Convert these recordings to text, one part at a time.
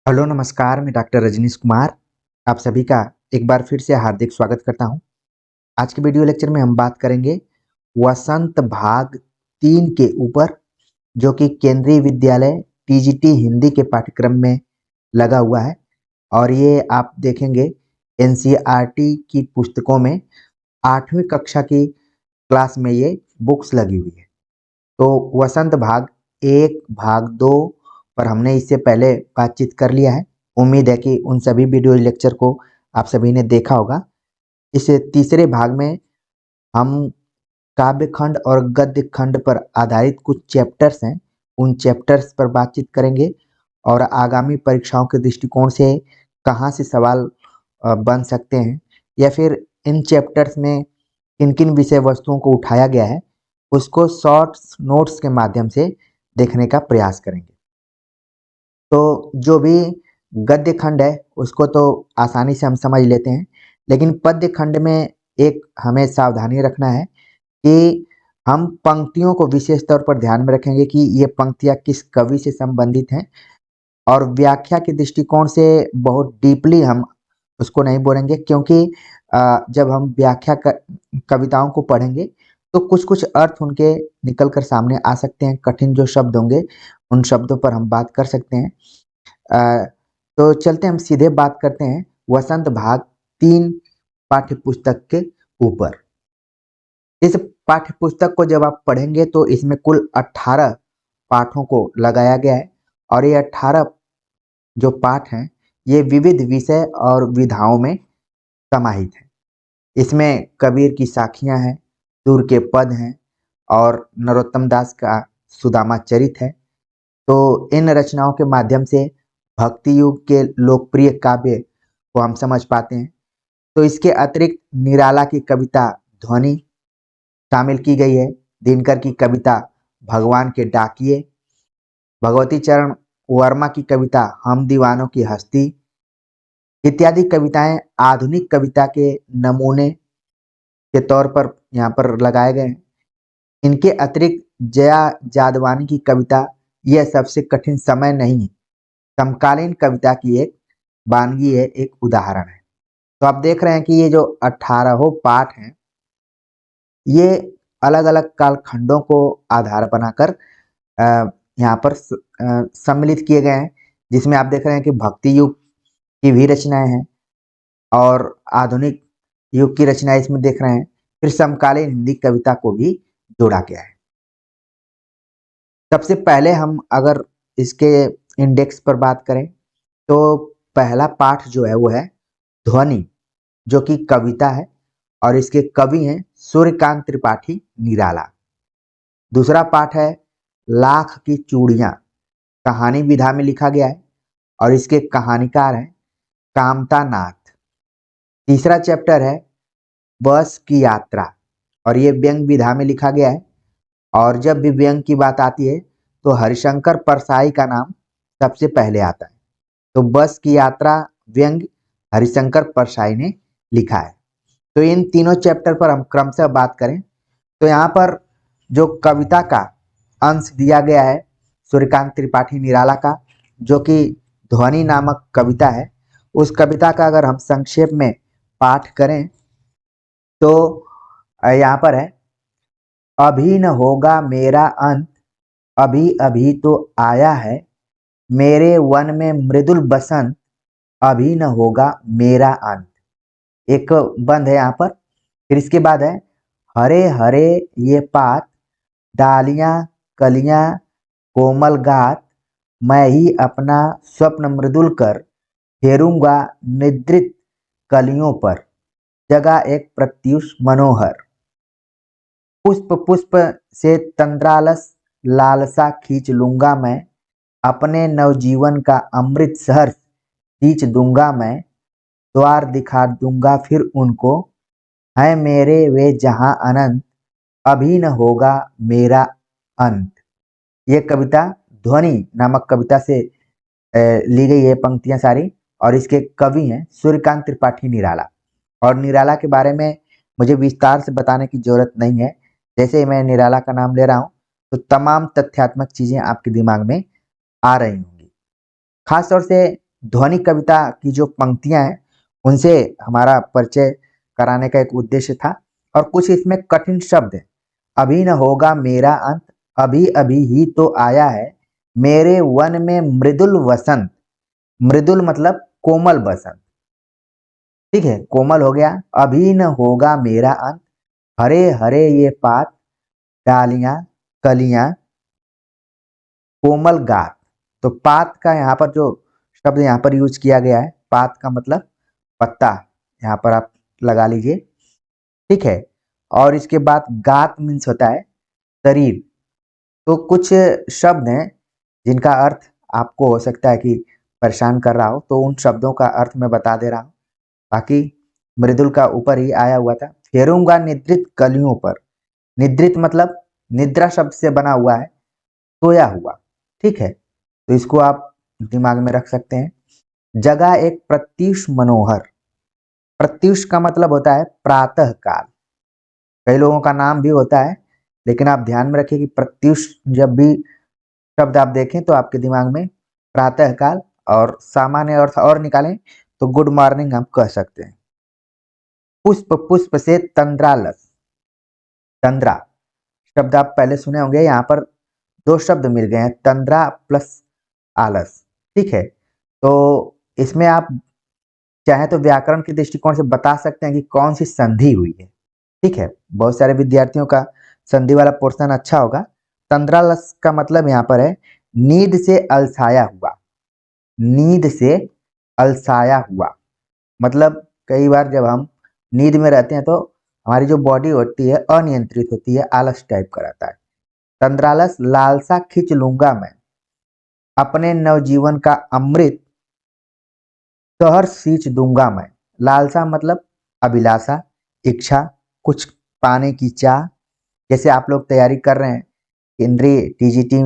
Hello नमस्कार, मैं doctor Rajneesh Kumar आप सभी का एक बार फिर से हार्दिक स्वागत करता हूं। आज के वीडियो लेक्चर में हम बात करेंगे वसंत भाग 3 के ऊपर, जो कि केंद्रीय विद्यालय टीजीटी हिंदी के पाठ्यक्रम में लगा हुआ है। और ये आप देखेंगे एनसीईआरटी की पुस्तकों में 8वीं कक्षा की क्लास में ये बुक्स लगी हुई है। तो वसंत भाग 1 भाग 2 पर हमने इससे पहले बातचीत कर लिया है। उम्मीद है कि उन सभी वीडियो लेक्चर को आप सभी ने देखा होगा। इस तीसरे भाग में हम काव्य खंड और गद्य खंड पर आधारित कुछ चैप्टर्स हैं, उन चैप्टर्स पर बातचीत करेंगे और आगामी परीक्षाओं के दृष्टिकोण से कहाँ से सवाल बन सकते हैं, या फिर इन चैप्टर्स में किन किन विषय वस्तुओं को उठाया गया है, उसको शॉर्ट्स नोट्स के माध्यम से देखने का प्रयास करेंगे। तो जो भी गद्य खंड है उसको तो आसानी से हम समझ लेते हैं, लेकिन पद्य खंड में एक हमें सावधानी रखना है कि हम पंक्तियों को विशेष तौर पर ध्यान में रखेंगे कि ये पंक्तियाँ किस कवि से संबंधित हैं, और व्याख्या के दृष्टिकोण से बहुत डीपली हम उसको नहीं बोलेंगे, क्योंकि जब हम कविताओं को पढ़ेंगे तो कुछ कुछ अर्थ उनके निकल कर सामने आ सकते हैं। कठिन जो शब्द होंगे उन शब्दों पर हम बात कर सकते हैं। अ, तो चलते हम सीधे बात करते हैं वसंत भाग 3 पाठ्य पुस्तक के ऊपर। इस पाठ्य पुस्तक को जब आप पढ़ेंगे तो इसमें कुल 18 पाठों को लगाया गया है, और ये 18 जो पाठ हैं ये विविध विषय और विधाओं में समाहित हैं। इसमें कबीर की साखियां हैं, सूर के पद हैं, और नरोत्तम दास का सुदामा चरित है। तो इन रचनाओं के माध्यम से भक्ति युग के लोकप्रिय काव्य को हम समझ पाते हैं। तो इसके अतिरिक्त निराला की कविता ध्वनि शामिल की गई है, दिनकर की कविता भगवान के डाकिए, भगवती चरण वर्मा की कविता हम दीवानों की हस्ती इत्यादि कविताएं आधुनिक कविता के नमूने के तौर पर यहाँ पर लगाए गए हैं। इनके अतिरिक्त जया जादवानी की कविता यह सबसे कठिन समय नहीं, समकालीन कविता की एक वानगी है, एक उदाहरण है। तो आप देख रहे हैं कि ये जो 18 पाठ हैं ये अलग अलग कालखंडों को आधार बनाकर यहाँ पर सम्मिलित किए गए हैं, जिसमें आप देख रहे हैं कि भक्ति युग की भी रचनाएं हैं और आधुनिक युग की रचनाएं इसमें देख रहे हैं। फिर समकालीन हिंदी कविता को भी जोड़ा गया है। सबसे पहले हम अगर इसके इंडेक्स पर बात करें तो पहला पाठ जो है वो है ध्वनि, जो कि कविता है और इसके कवि हैं सूर्यकांत त्रिपाठी निराला। दूसरा पाठ है लाख की चूड़ियां, कहानी विधा में लिखा गया है और इसके कहानीकार हैं कामता नाथ। तीसरा चैप्टर है बस की यात्रा, और ये व्यंग विधा में लिखा गया है, और जब भी व्यंग की बात आती है तो हरिशंकर परसाई का नाम सबसे पहले आता है। तो बस की यात्रा व्यंग हरिशंकर परसाई ने लिखा है। तो इन तीनों चैप्टर पर हम क्रमशः बात करें तो यहाँ पर जो कविता का अंश दिया गया है सूर्यकांत त्रिपाठी निराला का, जो कि ध्वनि नामक कविता है, उस कविता का अगर हम संक्षेप में पाठ करें तो यहाँ पर है अभी न होगा मेरा अंत, अभी अभी तो आया है, मेरे वन में मृदुल बसंत, अभी न होगा मेरा अंत। एक बंद है यहाँ पर। फिर इसके बाद है हरे हरे ये पात, डालियां कलियां कोमल गात, मैं ही अपना स्वप्न मृदुल कर, फेरूंगा निद्रित कलियों पर, जगा एक प्रत्युष मनोहर। पुष्प पुष्प से तंद्रालस लालसा खींच लूंगा मैं, अपने नवजीवन का अमृत सहर सींच दूंगा मैं, द्वार दिखा दूंगा फिर उनको, है मेरे वे जहां अनंत, अभी न होगा मेरा अंत। ये कविता ध्वनि नामक कविता से ली गई है पंक्तियां सारी, और इसके कवि हैं सूर्यकांत त्रिपाठी निराला। और निराला के बारे में मुझे विस्तार से बताने की जरूरत नहीं है, जैसे ही मैं निराला का नाम ले रहा हूँ तो तमाम तथ्यात्मक चीजें आपके दिमाग में आ रही होंगी। खास तौर से ध्वनि कविता की जो पंक्तियां हैं उनसे हमारा परिचय कराने का एक उद्देश्य था। और कुछ इसमें कठिन शब्द हैं। अभी न होगा मेरा अंत, अभी अभी ही तो आया है, मेरे वन में मृदुल वसंत। मृदुल मतलब कोमल बसंत, ठीक है, कोमल हो गया। अभी न होगा मेरा अंत, हरे हरे ये पात, डालियां कलियां कोमल गात। तो पात का यहाँ पर जो शब्द यहाँ पर यूज किया गया है, पात का मतलब पत्ता, यहाँ पर आप लगा लीजिए, ठीक है। और इसके बाद गात मीन्स होता है शरीर। तो कुछ शब्द हैं जिनका अर्थ आपको हो सकता है कि परेशान कर रहा हो, तो उन शब्दों का अर्थ मैं बता दे रहा हूँ। बाकी मृदुल का ऊपर ही आया हुआ था। फेरूंगा निद्रित कलियों पर। निद्रित मतलब निद्रा शब्द से बना हुआ है, सोया हुआ, ठीक है। तो इसको आप दिमाग में रख सकते हैं। जगह एक प्रत्यूष मनोहर। प्रत्यूष का मतलब होता है प्रातः काल। कई लोगों का नाम भी होता है, लेकिन आप ध्यान में रखिए कि प्रत्यूष जब भी शब्द आप देखें तो आपके दिमाग में प्रातः काल और सामान्य अर्थ और निकालें तो गुड मॉर्निंग हम कह सकते हैं। पुष्प, पुष्प से तंद्रालस। तंद्रा शब्द आप पहले सुने होंगे, यहाँ पर दो शब्द मिल गए हैं, तंद्रा प्लस आलस, ठीक है। तो इसमें आप चाहे तो व्याकरण के दृष्टिकोण से बता सकते हैं कि कौन सी संधि हुई है, ठीक है। बहुत सारे विद्यार्थियों का संधि वाला पोर्शन अच्छा होगा। तंद्रालस का मतलब यहाँ पर है नींद से अलसाया हुआ। नींद से अलसाया हुआ मतलब कई बार जब हम नींद में रहते हैं तो हमारी जो बॉडी होती है अनियंत्रित होती है, आलस टाइप का रहता है। तंद्रालस, लालसा खींच लूंगा मैं, अपने नवजीवन का अमृत शहर सींच दूंगा मैं। लालसा मतलब अभिलाषा, इच्छा, कुछ पाने की चाह। जैसे आप लोग तैयारी कर रहे हैं केंद्रीय टीजीटी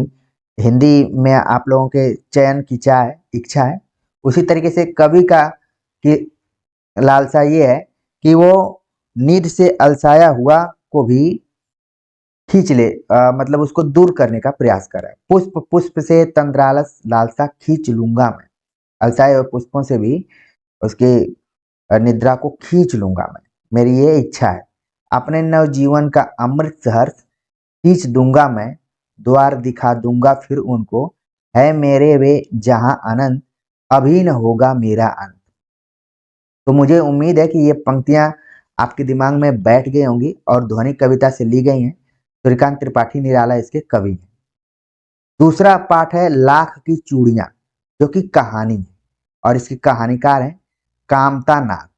हिंदी में, आप लोगों के चयन की चाह है, इच्छा है। उसी तरीके से कवि का की लालसा ये है कि वो नींद से अलसाया हुआ को भी खींच ले, मतलब उसको दूर करने का प्रयास कर रहा है। पुष्प, पुष्प से तंद्रालस लालसा खींच लूंगा मैं। अलसाए हुए पुष्पों से भी उसकी निद्रा को खींच लूंगा मैं, मेरी ये इच्छा है। अपने नवजीवन का अमृत हर्ष खींच दूंगा मैं, द्वार दिखा दूंगा फिर उनको, है मेरे वे जहां आनंद, अभी न होगा मेरा अंत। तो मुझे उम्मीद है कि ये पंक्तियां आपके दिमाग में बैठ गई होंगी और ध्वनि कविता से ली गई हैं। सूर्यकांत त्रिपाठी निराला इसके कवि हैं। दूसरा पाठ है लाख की चूड़ियां, जो कि कहानी है और इसकी कहानीकार है कामता नाथ,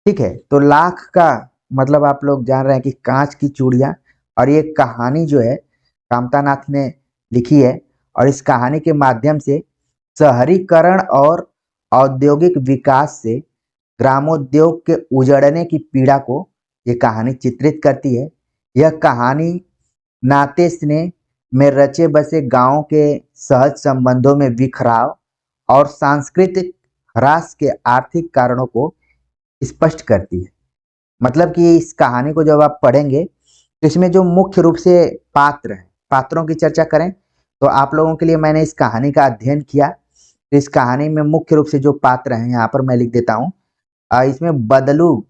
ठीक है। तो लाख का मतलब आप लोग जान रहे हैं कि कांच की चूड़ियां, और ये कहानी जो है कामता नाथ ने लिखी है। और इस कहानी के माध्यम से शहरीकरण और औद्योगिक विकास से ग्रामोद्योग के उजड़ने की पीड़ा को ये कहानी चित्रित करती है। यह कहानी नाते स्नेह में रचे बसे गांव के सहज संबंधों में बिखराव और सांस्कृतिक ह्रास के आर्थिक कारणों को स्पष्ट करती है। मतलब कि इस कहानी को जब आप पढ़ेंगे तो इसमें जो मुख्य रूप से पात्र हैं, पात्रों की चर्चा करें तो आप लोगों के लिए मैंने इस कहानी का अध्ययन किया। तो इस कहानी में मुख्य रूप से जो पात्र हैं यहाँ पर मैं लिख देता हूँ। इसमें बदलू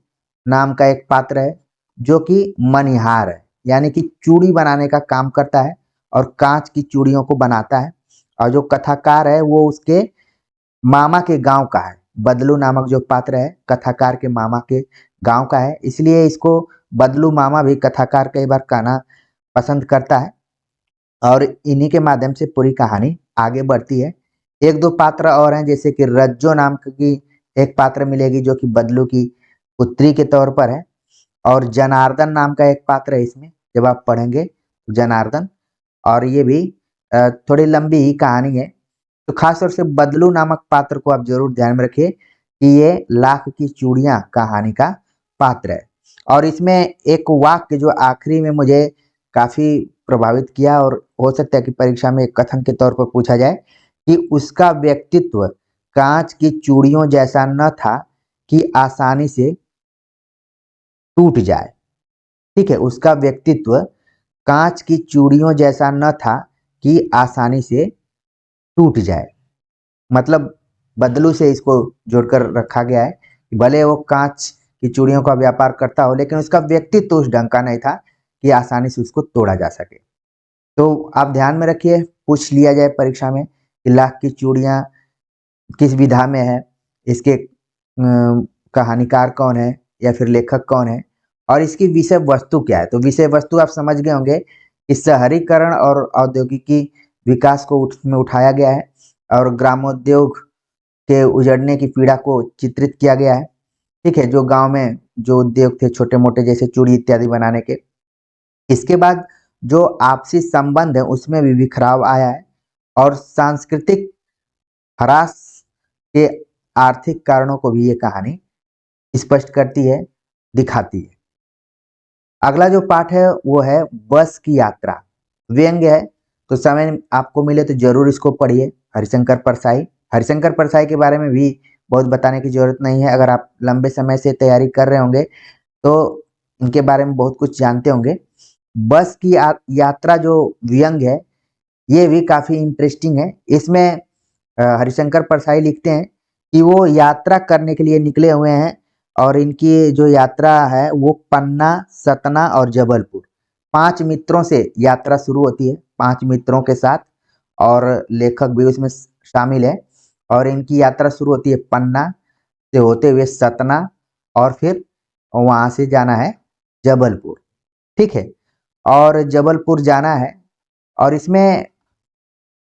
नाम का एक पात्र है जो कि मनिहार है, यानी कि चूड़ी बनाने का काम करता है और कांच की चूड़ियों को बनाता है। और जो कथाकार है वो उसके मामा के गांव का है। बदलू नामक जो पात्र है कथाकार के मामा के गांव का है, इसलिए इसको बदलू मामा भी कथाकार कई बार कहना पसंद करता है। और इन्हीं के माध्यम से पूरी कहानी आगे बढ़ती है। एक दो पात्र और हैं, जैसे कि रज्जो नाम की एक पात्र मिलेगी जो कि बदलू की पुत्री के तौर पर है। और जनार्दन नाम का एक पात्र है इसमें, जब आप पढ़ेंगे तो जनार्दन। और ये भी थोड़ी लंबी ही कहानी है। तो खास तौर से बदलू नामक पात्र को आप जरूर ध्यान में रखिए कि ये लाख की चूड़ियां कहानी का पात्र है। और इसमें एक वाक्य जो आखिरी में मुझे काफी प्रभावित किया, और हो सकता है कि परीक्षा में एक कथन के तौर पर पूछा जाए कि उसका व्यक्तित्व कांच की चूड़ियों जैसा न था कि आसानी से टूट जाए, ठीक है। उसका व्यक्तित्व कांच की चूड़ियों जैसा न था कि आसानी से टूट जाए। मतलब बदलू से इसको जोड़कर रखा गया है कि भले वो कांच की चूड़ियों का व्यापार करता हो, लेकिन उसका व्यक्तित्व उस ढंग का नहीं था कि आसानी से उसको तोड़ा जा सके। तो आप ध्यान में रखिए, पूछ लिया जाए परीक्षा में कि लाख की चूड़ियाँ किस विधा में है, इसके कहानीकार कौन है या फिर लेखक कौन है, और इसकी विषय वस्तु क्या है। तो विषय वस्तु आप समझ गए होंगे कि शहरीकरण और औद्योगिकी विकास को में उठाया गया है और ग्रामोद्योग के उजड़ने की पीड़ा को चित्रित किया गया है। ठीक है, जो गांव में जो उद्योग थे छोटे मोटे जैसे चूड़ी इत्यादि बनाने के, इसके बाद जो आपसी संबंध है उसमें भी बिखराव आया है और सांस्कृतिक ह्रास के आर्थिक कारणों को भी ये कहानी स्पष्ट करती है, दिखाती है। अगला जो पाठ है वो है बस की यात्रा, व्यंग्य है। तो समय आपको मिले तो जरूर इसको पढ़िए। हरिशंकर परसाई, हरिशंकर परसाई के बारे में भी बहुत बताने की जरूरत नहीं है, अगर आप लंबे समय से तैयारी कर रहे होंगे तो इनके बारे में बहुत कुछ जानते होंगे। बस की यात्रा जो व्यंग्य है ये भी काफी इंटरेस्टिंग है। इसमें हरिशंकर परसाई लिखते हैं कि वो यात्रा करने के लिए निकले हुए हैं और इनकी जो यात्रा है वो पन्ना, सतना और जबलपुर, 5 मित्रों से यात्रा शुरू होती है, 5 मित्रों के साथ, और लेखक भी उसमें शामिल है। और इनकी यात्रा शुरू होती है पन्ना से होते हुए सतना और फिर वहां से जाना है जबलपुर। ठीक है, और जबलपुर जाना है। और इसमें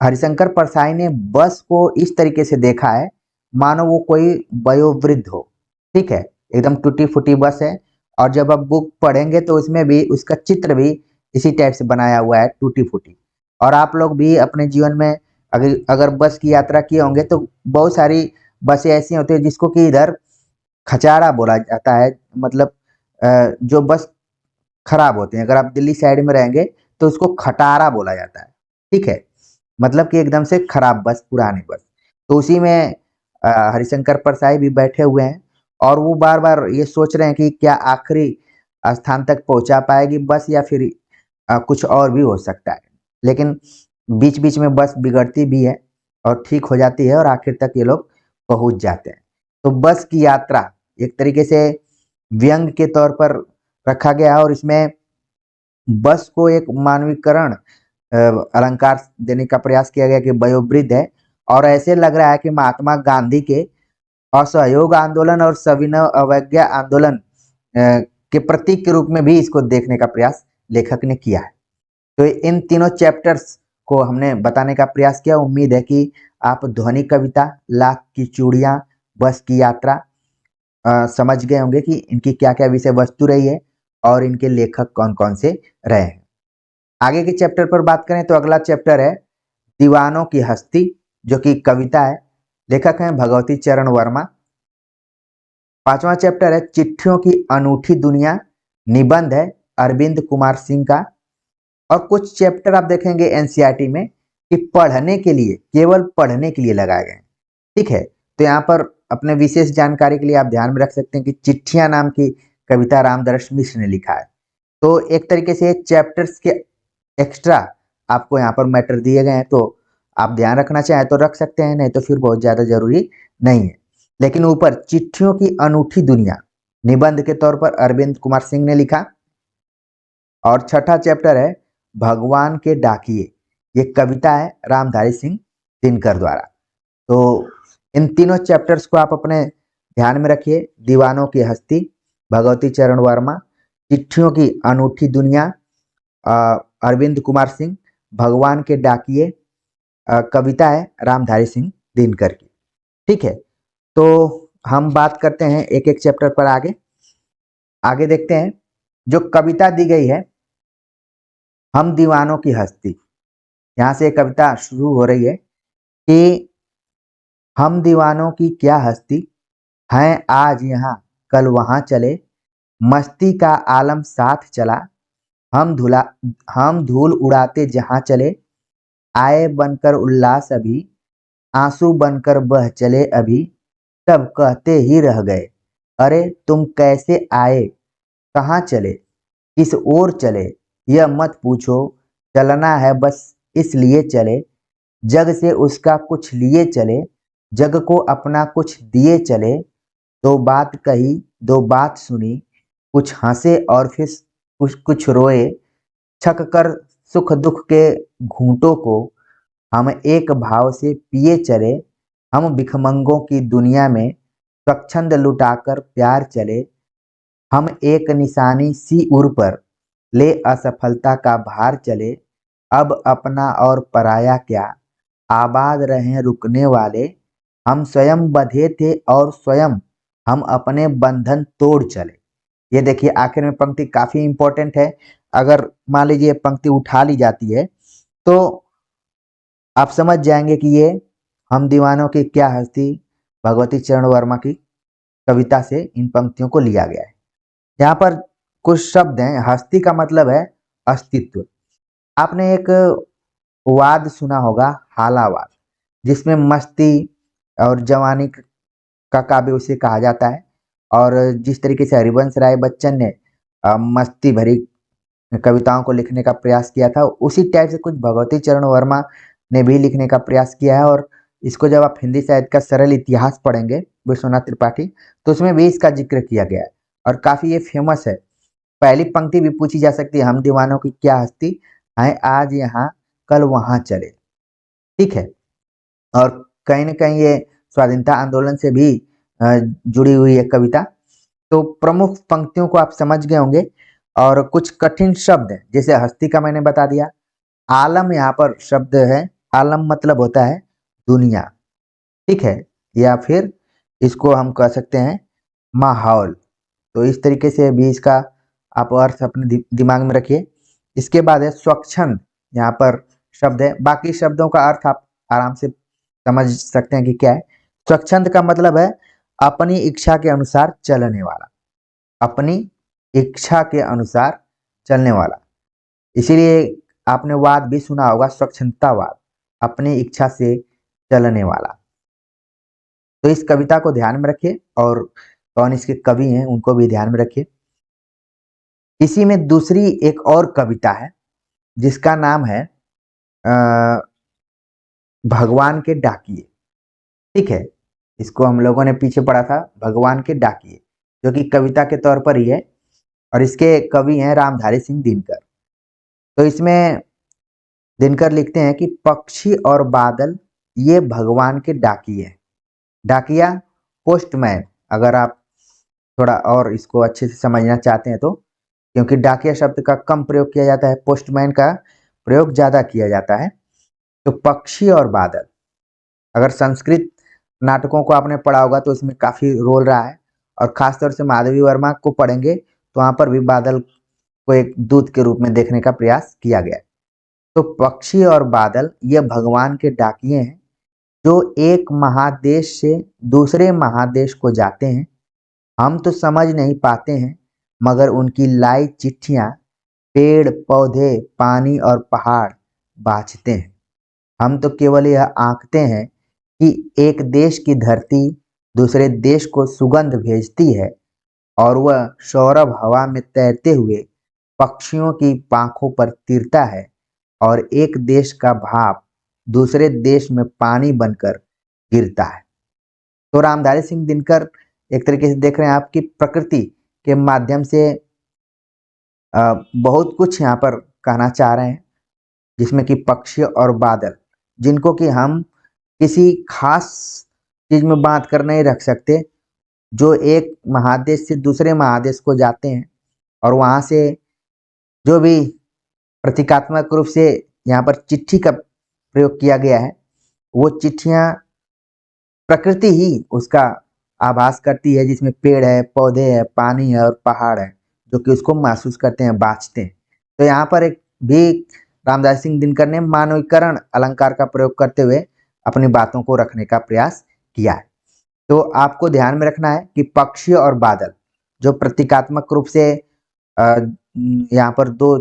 हरिशंकर परसाई ने बस को इस तरीके से देखा है मानो वो कोई वयोवृद्ध हो। ठीक है, एकदम टूटी फूटी बस है, और जब आप बुक पढ़ेंगे तो उसमें भी उसका चित्र भी इसी टाइप से बनाया हुआ है, टूटी फूटी। और आप लोग भी अपने जीवन में अगर अगर बस की यात्रा किए होंगे तो बहुत सारी बसें ऐसी होती है जिसको कि इधर खचारा बोला जाता है, मतलब जो बस खराब होते हैं, अगर आप दिल्ली साइड में रहेंगे तो उसको खटारा बोला जाता है। ठीक है, मतलब कि एकदम से खराब बस, पुरानी बस। तो उसी में हरिशंकर परसाई भी बैठे हुए हैं और वो बार बार ये सोच रहे हैं कि क्या आखिरी स्थान तक पहुंचा पाएगी बस या फिर कुछ और भी हो सकता है। लेकिन बीच बीच में बस बिगड़ती भी है और ठीक हो जाती है और आखिर तक ये लोग पहुंच जाते हैं। तो बस की यात्रा एक तरीके से व्यंग के तौर पर रखा गया है और इसमें बस को एक मानवीकरण अलंकार देने का प्रयास किया गया कि वयोवृद्ध है, और ऐसे लग रहा है कि महात्मा गांधी के असहयोग आंदोलन और सविनय अवज्ञा आंदोलन के प्रतीक के रूप में भी इसको देखने का प्रयास लेखक ने किया है। तो इन तीनों चैप्टर्स को हमने बताने का प्रयास किया। उम्मीद है कि आप ध्वनि कविता, लाख की चूड़ियां, बस की यात्रा समझ गए होंगे कि इनकी क्या क्या विषय वस्तु रही है और इनके लेखक कौन कौन से रहे हैं। आगे के चैप्टर पर बात करें तो अगला चैप्टर है दीवानों की हस्ती, जो कि कविता है, लेखक हैं भगवती चरण वर्मा। 5वां चैप्टर है चिट्ठियों की अनूठी दुनिया, निबंध है अरविंद कुमार सिंह का। और कुछ चैप्टर आप देखेंगे एनसीईआरटी में कि पढ़ने के लिए, केवल पढ़ने के लिए लगाए गए। ठीक है, तो यहाँ पर अपने विशेष जानकारी के लिए आप ध्यान में रख सकते हैं कि चिट्ठियां नाम की कविता रामदर्श मिश्र ने लिखा है। तो एक तरीके से चैप्टर्स के एक्स्ट्रा आपको यहाँ पर मैटर दिए गए हैं, तो आप ध्यान रखना चाहें तो रख सकते हैं, नहीं तो फिर बहुत ज़्यादा जरूरी नहीं है। लेकिन ऊपर चिट्ठियों की अनूठी दुनिया निबंध के तौर पर अरविंद कुमार सिंह ने लिखा। और 6ठा चैप्टर है भगवान के डाकिए, ये कविता है रामधारी सिंह दिनकर द्वारा। तो इन तीनों चैप्टर्स को आप अपने ध्यान में रखिए, दीवानों की हस्ती भगवती चरण वर्मा, चिट्ठियों की अनूठी दुनिया अरविंद कुमार सिंह, भगवान के डाकिए कविता है रामधारी सिंह दिनकर की। ठीक है, तो हम बात करते हैं एक एक चैप्टर पर। आगे आगे देखते हैं, जो कविता दी गई है हम दीवानों की हस्ती, यहाँ से कविता शुरू हो रही है कि हम दीवानों की क्या हस्ती हैं, आज यहाँ कल वहाँ चले, मस्ती का आलम साथ चला, हम धूल उड़ाते जहाँ चले, आए बनकर उल्लास अभी, आंसू बनकर बह चले अभी, सब कहते ही रह गए, अरे तुम कैसे आए, कहाँ चले, किस ओर चले, यह मत पूछो, चलना है बस इसलिए चले, जग से उसका कुछ लिए चले, जग को अपना कुछ दिए चले, दो बात कही दो बात सुनी, कुछ हंसे और फिर कुछ कुछ रोए, छक कर सुख दुख के घूंटों को हम एक भाव से पिए चले, हम भिखमंगों की दुनिया में स्वच्छंद लुटाकर प्यार चले, हम एक निशानी सी उर पर ले असफलता का भार चले, अब अपना और पराया क्या, आबाद रहे रुकने वाले, हम स्वयं बंधे थे और स्वयं हम अपने बंधन तोड़ चले। ये देखिए आखिर में पंक्ति काफी इंपॉर्टेंट है। अगर मान लीजिए पंक्ति उठा ली जाती है तो आप समझ जाएंगे कि ये हम दीवानों की क्या हस्ती भगवती चरण वर्मा की कविता से इन पंक्तियों को लिया गया है। यहाँ पर कुछ शब्द हैं। हस्ती का मतलब है अस्तित्व। आपने एक वाद सुना होगा, हालावाद, जिसमें मस्ती और जवानी का काव्य उसे कहा जाता है। और जिस तरीके से हरिवंश राय बच्चन ने मस्ती भरी कविताओं को लिखने का प्रयास किया था, उसी टाइप से कुछ भगवती चरण वर्मा ने भी लिखने का प्रयास किया है। और इसको जब आप हिंदी साहित्य का सरल इतिहास पढ़ेंगे विश्वनाथ त्रिपाठी, तो उसमें भी इसका जिक्र किया गया है और काफी ये फेमस है। पहली पंक्ति भी पूछी जा सकती है, हम दीवानों की क्या हस्ती, आए आज यहाँ कल वहां चले। ठीक है। और कहीं ना कहीं ये स्वाधीनता आंदोलन से भी जुड़ी हुई है कविता। तो प्रमुख पंक्तियों को आप समझ गए होंगे। और कुछ कठिन शब्द हैं, जैसे हस्ती का मैंने बता दिया। आलम यहाँ पर शब्द है। आलम मतलब होता है दुनिया। ठीक है। या फिर इसको हम कह सकते हैं माहौल। तो इस तरीके से भी इसका आप अर्थ अपने दिमाग में रखिए। इसके बाद है स्वच्छंद, यहाँ पर शब्द है। बाकी शब्दों का अर्थ आप आराम से समझ सकते हैं कि क्या है। स्वच्छंद का मतलब है अपनी इच्छा के अनुसार चलने वाला, अपनी इच्छा के अनुसार चलने वाला। इसीलिए आपने वाद भी सुना होगा, स्वच्छंदतावाद, अपनी इच्छा से चलने वाला। तो इस कविता को ध्यान में रखिए और कौन इसके कवि हैं उनको भी ध्यान में रखिए। इसी में दूसरी एक और कविता है जिसका नाम है अ, भगवान के डाकिए। ठीक है। इसको हम लोगों ने पीछे पढ़ा था, भगवान के डाकिए, जो कि कविता के तौर पर ही है। और इसके कवि हैं रामधारी सिंह दिनकर। तो इसमें दिनकर लिखते हैं कि पक्षी और बादल ये भगवान के डाकिए हैं। डाकिया पोस्टमैन, अगर आप थोड़ा और इसको अच्छे से समझना चाहते हैं तो, क्योंकि डाकिया शब्द का कम प्रयोग किया जाता है, पोस्टमैन का प्रयोग ज्यादा किया जाता है। तो पक्षी और बादल, अगर संस्कृत नाटकों को आपने पढ़ा होगा तो इसमें काफी रोल रहा है। और खासतौर से माधवी वर्मा को पढ़ेंगे तो वहां पर भी बादल को एक दूत के रूप में देखने का प्रयास किया गया है। तो पक्षी और बादल ये भगवान के डाकिए हैं जो एक महादेश से दूसरे महादेश को जाते हैं। हम तो समझ नहीं पाते हैं मगर उनकी लाई चिट्ठियां पेड़ पौधे पानी और पहाड़ बाँचते हैं। हम तो केवल यह आंकते हैं कि एक देश की धरती दूसरे देश को सुगंध भेजती है और वह सौरभ हवा में तैरते हुए पक्षियों की पांखों पर तिरता है और एक देश का भाप दूसरे देश में पानी बनकर गिरता है। तो रामधारी सिंह दिनकर एक तरीके से देख रहे हैं आपकी प्रकृति के माध्यम से बहुत कुछ यहाँ पर कहना चाह रहे हैं, जिसमें कि पक्षी और बादल, जिनको कि हम किसी खास चीज में बांध कर नहीं रख सकते, जो एक महादेश से दूसरे महादेश को जाते हैं और वहां से जो भी प्रतीकात्मक रूप से यहाँ पर चिट्ठी का प्रयोग किया गया है, वो चिट्ठियां प्रकृति ही उसका आभास करती है, जिसमें पेड़ है पौधे है पानी है और पहाड़ है, जो कि उसको महसूस करते हैं बाँचते हैं। तो यहाँ पर एक भी रामदास सिंह दिनकर ने मानवीकरण अलंकार का प्रयोग करते हुए अपनी बातों को रखने का प्रयास किया है। तो आपको ध्यान में रखना है कि पक्षी और बादल जो प्रतीकात्मक रूप से यहाँ पर दो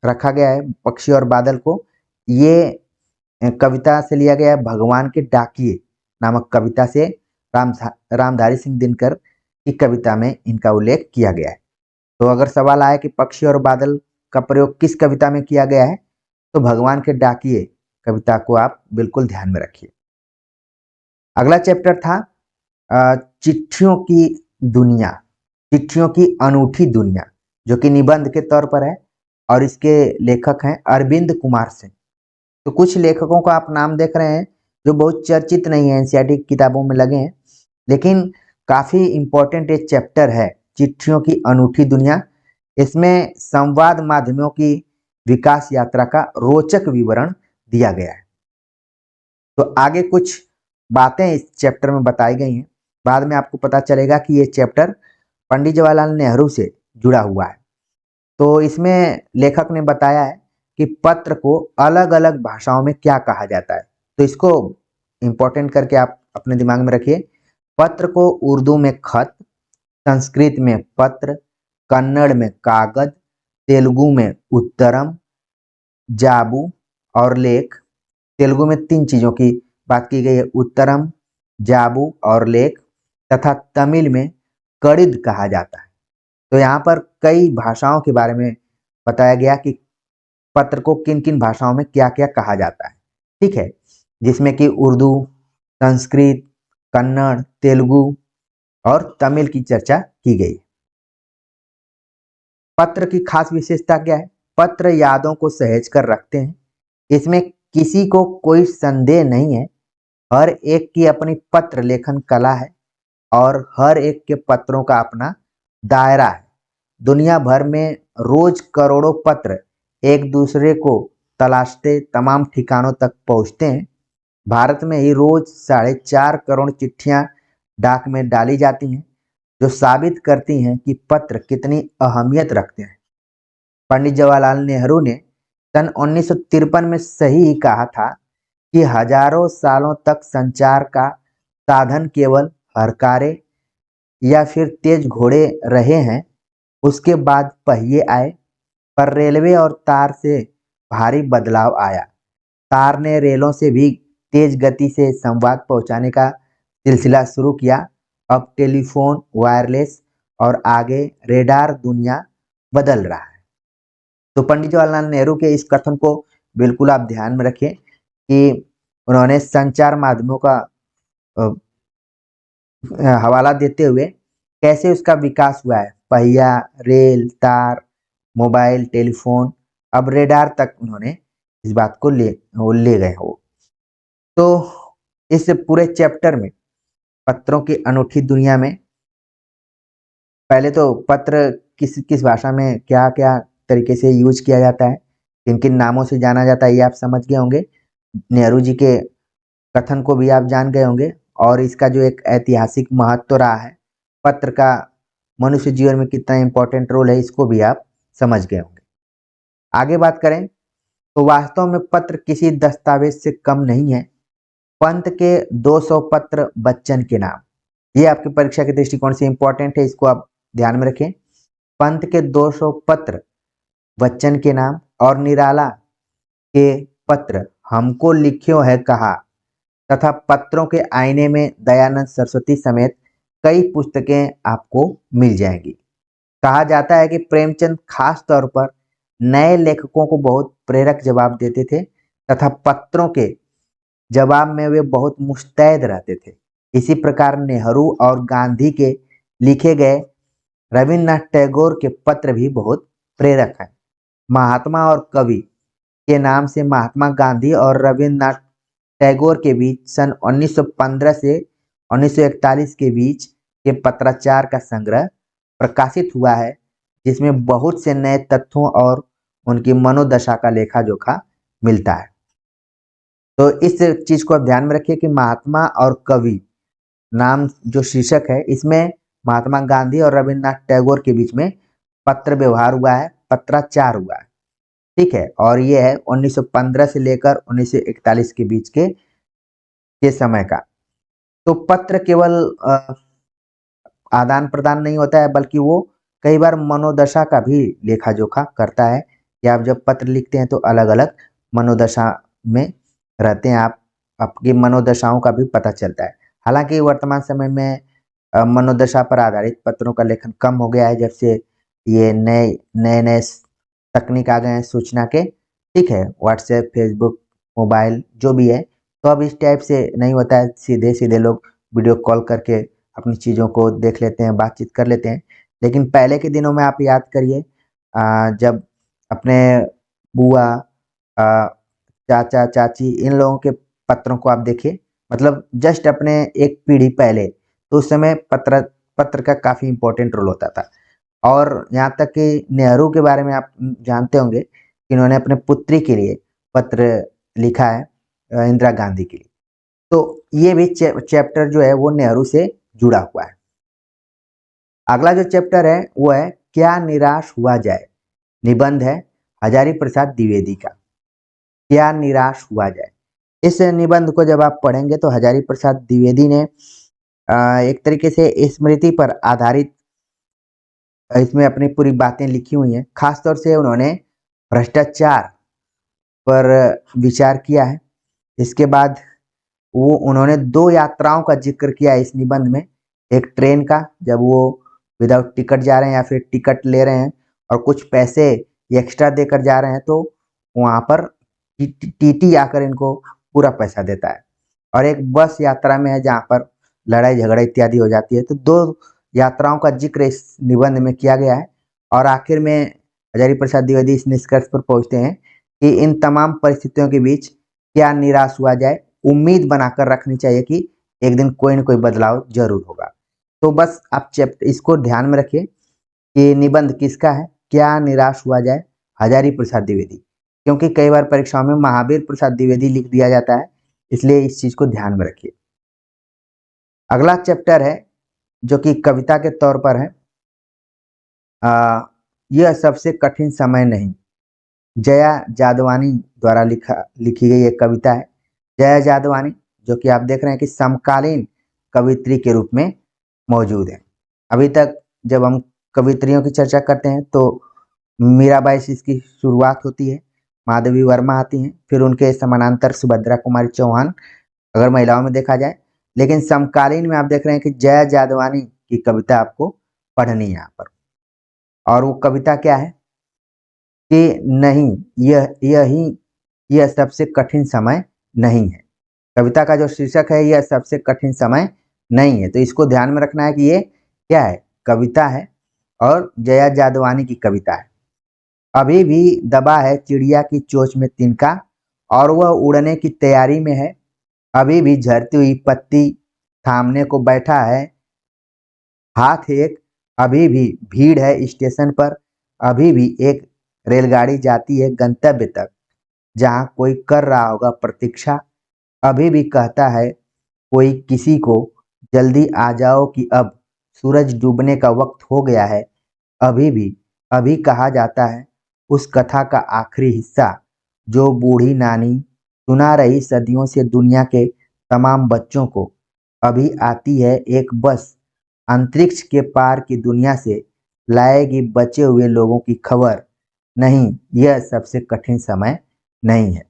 रखा गया है, पक्षी और बादल को, ये कविता से लिया गया है भगवान के डाकिए नामक कविता से। राम रामधारी सिंह दिनकर की कविता में इनका उल्लेख किया गया है। तो अगर सवाल आए कि पक्षी और बादल का प्रयोग किस कविता में किया गया है, तो भगवान के डाकिए कविता को आप बिल्कुल ध्यान में रखिए। अगला चैप्टर था चिट्ठियों की दुनिया, चिट्ठियों की अनूठी दुनिया, जो कि निबंध के तौर पर है और इसके लेखक हैं अरविंद कुमार सिंह। तो कुछ लेखकों का आप नाम देख रहे हैं जो बहुत चर्चित नहीं है, एनसीईआरटी किताबों में लगे हैं, लेकिन काफी इंपॉर्टेंट एक चैप्टर है चिट्ठियों की अनूठी दुनिया। इसमें संवाद माध्यमों की विकास यात्रा का रोचक विवरण दिया गया है। तो आगे कुछ बातें इस चैप्टर में बताई गई हैं, बाद में आपको पता चलेगा कि ये चैप्टर पंडित जवाहरलाल नेहरू से जुड़ा हुआ है। तो इसमें लेखक ने बताया है कि पत्र को अलग अलग भाषाओं में क्या कहा जाता है। तो इसको इंपॉर्टेंट करके आप अपने दिमाग में रखिए। पत्र को उर्दू में खत, संस्कृत में पत्र, कन्नड़ में कागज, तेलुगु में उत्तरम, जाबू और लेख। तेलुगु में 3 चीजों की बात की गई है, उत्तरम, जाबू और लेख, तथा तमिल में कड़िद कहा जाता है। तो यहाँ पर कई भाषाओं के बारे में बताया गया कि पत्र को किन किन भाषाओं में क्या क्या कहा जाता है, ठीक है, जिसमें कि उर्दू, संस्कृत, कन्नड़, तेलुगु और तमिल की चर्चा की गई। पत्र की खास विशेषता क्या है? पत्र यादों को सहेज कर रखते हैं, इसमें किसी को कोई संदेह नहीं है, हर एक की अपनी पत्र लेखन कला है और हर एक के पत्रों का अपना दायरा है। दुनिया भर में रोज करोड़ों पत्र एक दूसरे को तलाशते तमाम ठिकानों तक पहुंचते हैं। भारत में ही रोज 4.5 करोड़ चिट्ठियां डाक में डाली जाती हैं, जो साबित करती हैं कि पत्र कितनी अहमियत रखते हैं। पंडित जवाहरलाल नेहरू ने सन 1953 में सही ही कहा था कि हजारों सालों तक संचार का साधन केवल हरकारे या फिर तेज घोड़े रहे हैं, उसके बाद पहिए आए, पर रेलवे और तार से भारी बदलाव आया। तार ने रेलों से भी तेज गति से संवाद पहुंचाने का सिलसिला शुरू किया। अब टेलीफोन, वायरलेस और आगे रेडार दुनिया बदल रहा है। तो पंडित जवाहरलाल नेहरू के इस कथन को बिल्कुल आप ध्यान में रखें कि उन्होंने संचार माध्यमों का हवाला देते हुए कैसे उसका विकास हुआ है, पहिया, रेल, तार, मोबाइल, टेलीफोन, अब रेडार तक उन्होंने इस बात को ले गए हो। तो इस पूरे चैप्टर में पत्रों की अनूठी दुनिया में पहले तो पत्र किस किस भाषा में क्या क्या तरीके से यूज किया जाता है, किन किन नामों से जाना जाता है, ये आप समझ गए होंगे। नेहरू जी के कथन को भी आप जान गए होंगे और इसका जो एक ऐतिहासिक महत्व रहा है, पत्र का मनुष्य जीवन में कितना इंपॉर्टेंट रोल है, इसको भी आप समझ गए होंगे। आगे बात करें तो वास्तव में पत्र किसी दस्तावेज से कम नहीं है। पंत के 200 पत्र बच्चन के नाम, ये आपकी परीक्षा के दृष्टिकोण से इंपॉर्टेंट है, इसको आप ध्यान में रखें। पंत के 200 पत्र बच्चन के नाम और निराला के पत्र हमको लिख्यो है कहा तथा पत्रों के आईने में दयानंद सरस्वती समेत कई पुस्तकें आपको मिल जाएंगी। कहा जाता है कि प्रेमचंद खास तौर पर नए लेखकों को बहुत प्रेरक जवाब देते थे तथा पत्रों के जवाब में वे बहुत मुस्तैद रहते थे। इसी प्रकार नेहरू और गांधी के लिखे गए रविन्द्रनाथ टैगोर के पत्र भी बहुत प्रेरक हैं। महात्मा और कवि के नाम से महात्मा गांधी और रविन्द्रनाथ टैगोर के बीच सन 1915 से 1941 के बीच के पत्राचार का संग्रह प्रकाशित हुआ है, जिसमें बहुत से नए तथ्यों और उनकी मनोदशा का लेखा जोखा मिलता है। तो इस चीज को आप ध्यान में रखिए कि महात्मा और कवि नाम जो शीर्षक है, इसमें महात्मा गांधी और रविन्द्रनाथ टैगोर के बीच में पत्र व्यवहार हुआ है, पत्राचार हुआ है, ठीक है। और ये है 1915 से लेकर 1941 के बीच के समय का। तो पत्र केवल आदान प्रदान नहीं होता है, बल्कि वो कई बार मनोदशा का भी लेखा जोखा करता है कि आप जब पत्र लिखते हैं तो अलग अलग मनोदशा में रहते हैं आप, आपकी मनोदशाओं का भी पता चलता है। हालांकि वर्तमान समय में मनोदशा पर आधारित पत्रों का लेखन कम हो गया है, जब से ये नए नए नए तकनीक आ गए हैं सूचना के, ठीक है, व्हाट्सएप, फेसबुक, मोबाइल जो भी है, तो अब इस टाइप से नहीं होता है, सीधे सीधे लोग वीडियो कॉल करके अपनी चीज़ों को देख लेते हैं, बातचीत कर लेते हैं। लेकिन पहले के दिनों में आप याद करिए, जब अपने बुआ, चाचा चाची, इन लोगों के पत्रों को आप देखिए, मतलब जस्ट अपने एक पीढ़ी पहले, तो उस समय पत्र पत्र का काफ़ी इम्पोर्टेंट रोल होता था। और यहाँ तक कि नेहरू के बारे में आप जानते होंगे कि इन्होंने अपने पुत्री के लिए पत्र लिखा है, इंदिरा गांधी के लिए। तो ये भी चैप्टर जो है वो नेहरू से जुड़ा हुआ है। अगला जो चैप्टर है वो है क्या निराश हुआ जाए। निबंध है हजारी प्रसाद द्विवेदी का, क्या निराश हुआ जाए। इस निबंध को जब आप पढ़ेंगे तो हजारी प्रसाद द्विवेदी ने एक तरीके से स्मृति पर आधारित इसमें अपनी पूरी बातें लिखी हुई हैं। खासतौर से उन्होंने भ्रष्टाचार पर विचार किया है। इसके बाद वो उन्होंने 2 यात्राओं का ज़िक्र किया है इस निबंध में। एक ट्रेन का, जब वो विदाउट टिकट जा रहे हैं या फिर टिकट ले रहे हैं और कुछ पैसे एक्स्ट्रा देकर जा रहे हैं, तो वहाँ पर टीटी आकर इनको पूरा पैसा देता है। और एक बस यात्रा में है जहाँ पर लड़ाई झगड़ा इत्यादि हो जाती है। तो 2 यात्राओं का ज़िक्र इस निबंध में किया गया है। और आखिर में हजारी प्रसाद द्विवेदी इस निष्कर्ष पर पहुँचते हैं कि इन तमाम परिस्थितियों के बीच क्या निराश हुआ जाए, उम्मीद बनाकर रखनी चाहिए कि एक दिन कोई न कोई बदलाव ज़रूर होगा। तो बस आप इसको ध्यान में रखिए कि निबंध किसका है, क्या निराश हुआ जाए, हजारी प्रसाद द्विवेदी। क्योंकि कई बार परीक्षाओं में महावीर प्रसाद द्विवेदी लिख दिया जाता है, इसलिए इस चीज़ को ध्यान में रखिए। अगला चैप्टर है जो कि कविता के तौर पर है, यह सबसे कठिन समय नहीं। जया जादवानी द्वारा लिखी गई एक कविता है। जया जादवानी जो कि आप देख रहे हैं कि समकालीन कवित्री के रूप में मौजूद है। अभी तक जब हम कवित्रियों की चर्चा करते हैं तो मीराबाई से इसकी शुरुआत होती है, माधवी वर्मा आती हैं, फिर उनके समानांतर सुभद्रा कुमारी चौहान, अगर महिलाओं में देखा जाए। लेकिन समकालीन में आप देख रहे हैं कि जया जादवानी की कविता आपको पढ़नी है यहाँ पर। और वो कविता क्या है कि नहीं, यह सबसे कठिन समय नहीं है। कविता का जो शीर्षक है यह सबसे कठिन समय नहीं है। तो इसको ध्यान में रखना है कि ये क्या है, कविता है और जया जादवानी की कविता है। अभी भी दबा है चिड़िया की चोंच में तिनका और वह उड़ने की तैयारी में है। अभी भी झड़ती हुई पत्ती थामने को बैठा है हाथ एक। अभी भी भीड़ है स्टेशन पर, अभी भी एक रेलगाड़ी जाती है गंतव्य तक जहां कोई कर रहा होगा प्रतीक्षा। अभी भी कहता है कोई किसी को जल्दी आ जाओ कि अब सूरज डूबने का वक्त हो गया है। अभी भी अभी कहा जाता है उस कथा का आखिरी हिस्सा जो बूढ़ी नानी सुना रही सदियों से दुनिया के तमाम बच्चों को। अभी आती है एक बस अंतरिक्ष के पार की दुनिया से लाएगी बचे हुए लोगों की खबर। नहीं, यह सबसे कठिन समय नहीं है।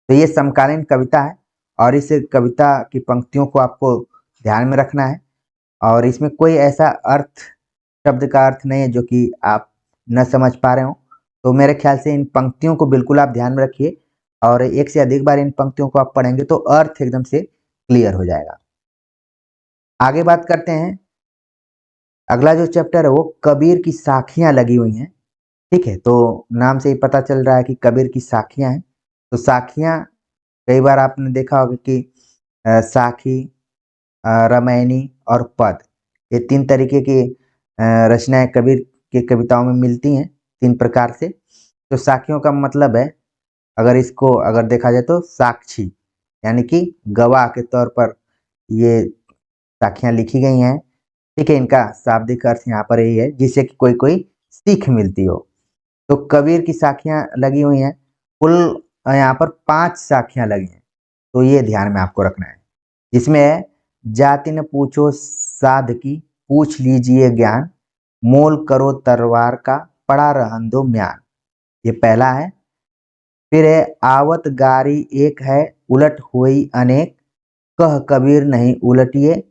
तो ये समकालीन कविता है और इस कविता की पंक्तियों को आपको ध्यान में रखना है। और इसमें कोई ऐसा अर्थ, शब्द का अर्थ नहीं है जो कि आप न समझ पा रहे हो। तो मेरे ख्याल से इन पंक्तियों को बिल्कुल आप ध्यान में रखिए और एक से अधिक बार इन पंक्तियों को आप पढ़ेंगे तो अर्थ एकदम से क्लियर हो जाएगा। आगे बात करते हैं। अगला जो चैप्टर है वो कबीर की साखियां लगी हुई हैं। ठीक है, तो नाम से ही पता चल रहा है कि कबीर की साखियां हैं। तो साखियां कई बार आपने देखा होगा कि साखी, रामायणी और पद, ये 3 तरीके की रचनाएं कबीर की कविताओं में मिलती हैं 3 प्रकार से। तो साखियों का मतलब है, अगर देखा जाए तो साक्षी, यानी कि गवाह के तौर पर ये साखियां लिखी गई हैं। ठीक है, इनका शाब्दिक अर्थ यहाँ पर यही है जिससे कि कोई कोई सीख मिलती हो। तो कबीर की साखियां लगी हुई हैं, कुल यहाँ पर 5 साखियां लगी हैं। तो ये ध्यान में आपको रखना है, जिसमें है जाति न पूछो साध की पूछ लीजिए ज्ञान, मोल करो तरवार का पड़ा रहन दो म्यान। ये पहला है। फिर है आवत गारी एक है उलट हुई अनेक, कह कबीर नहीं उलटिए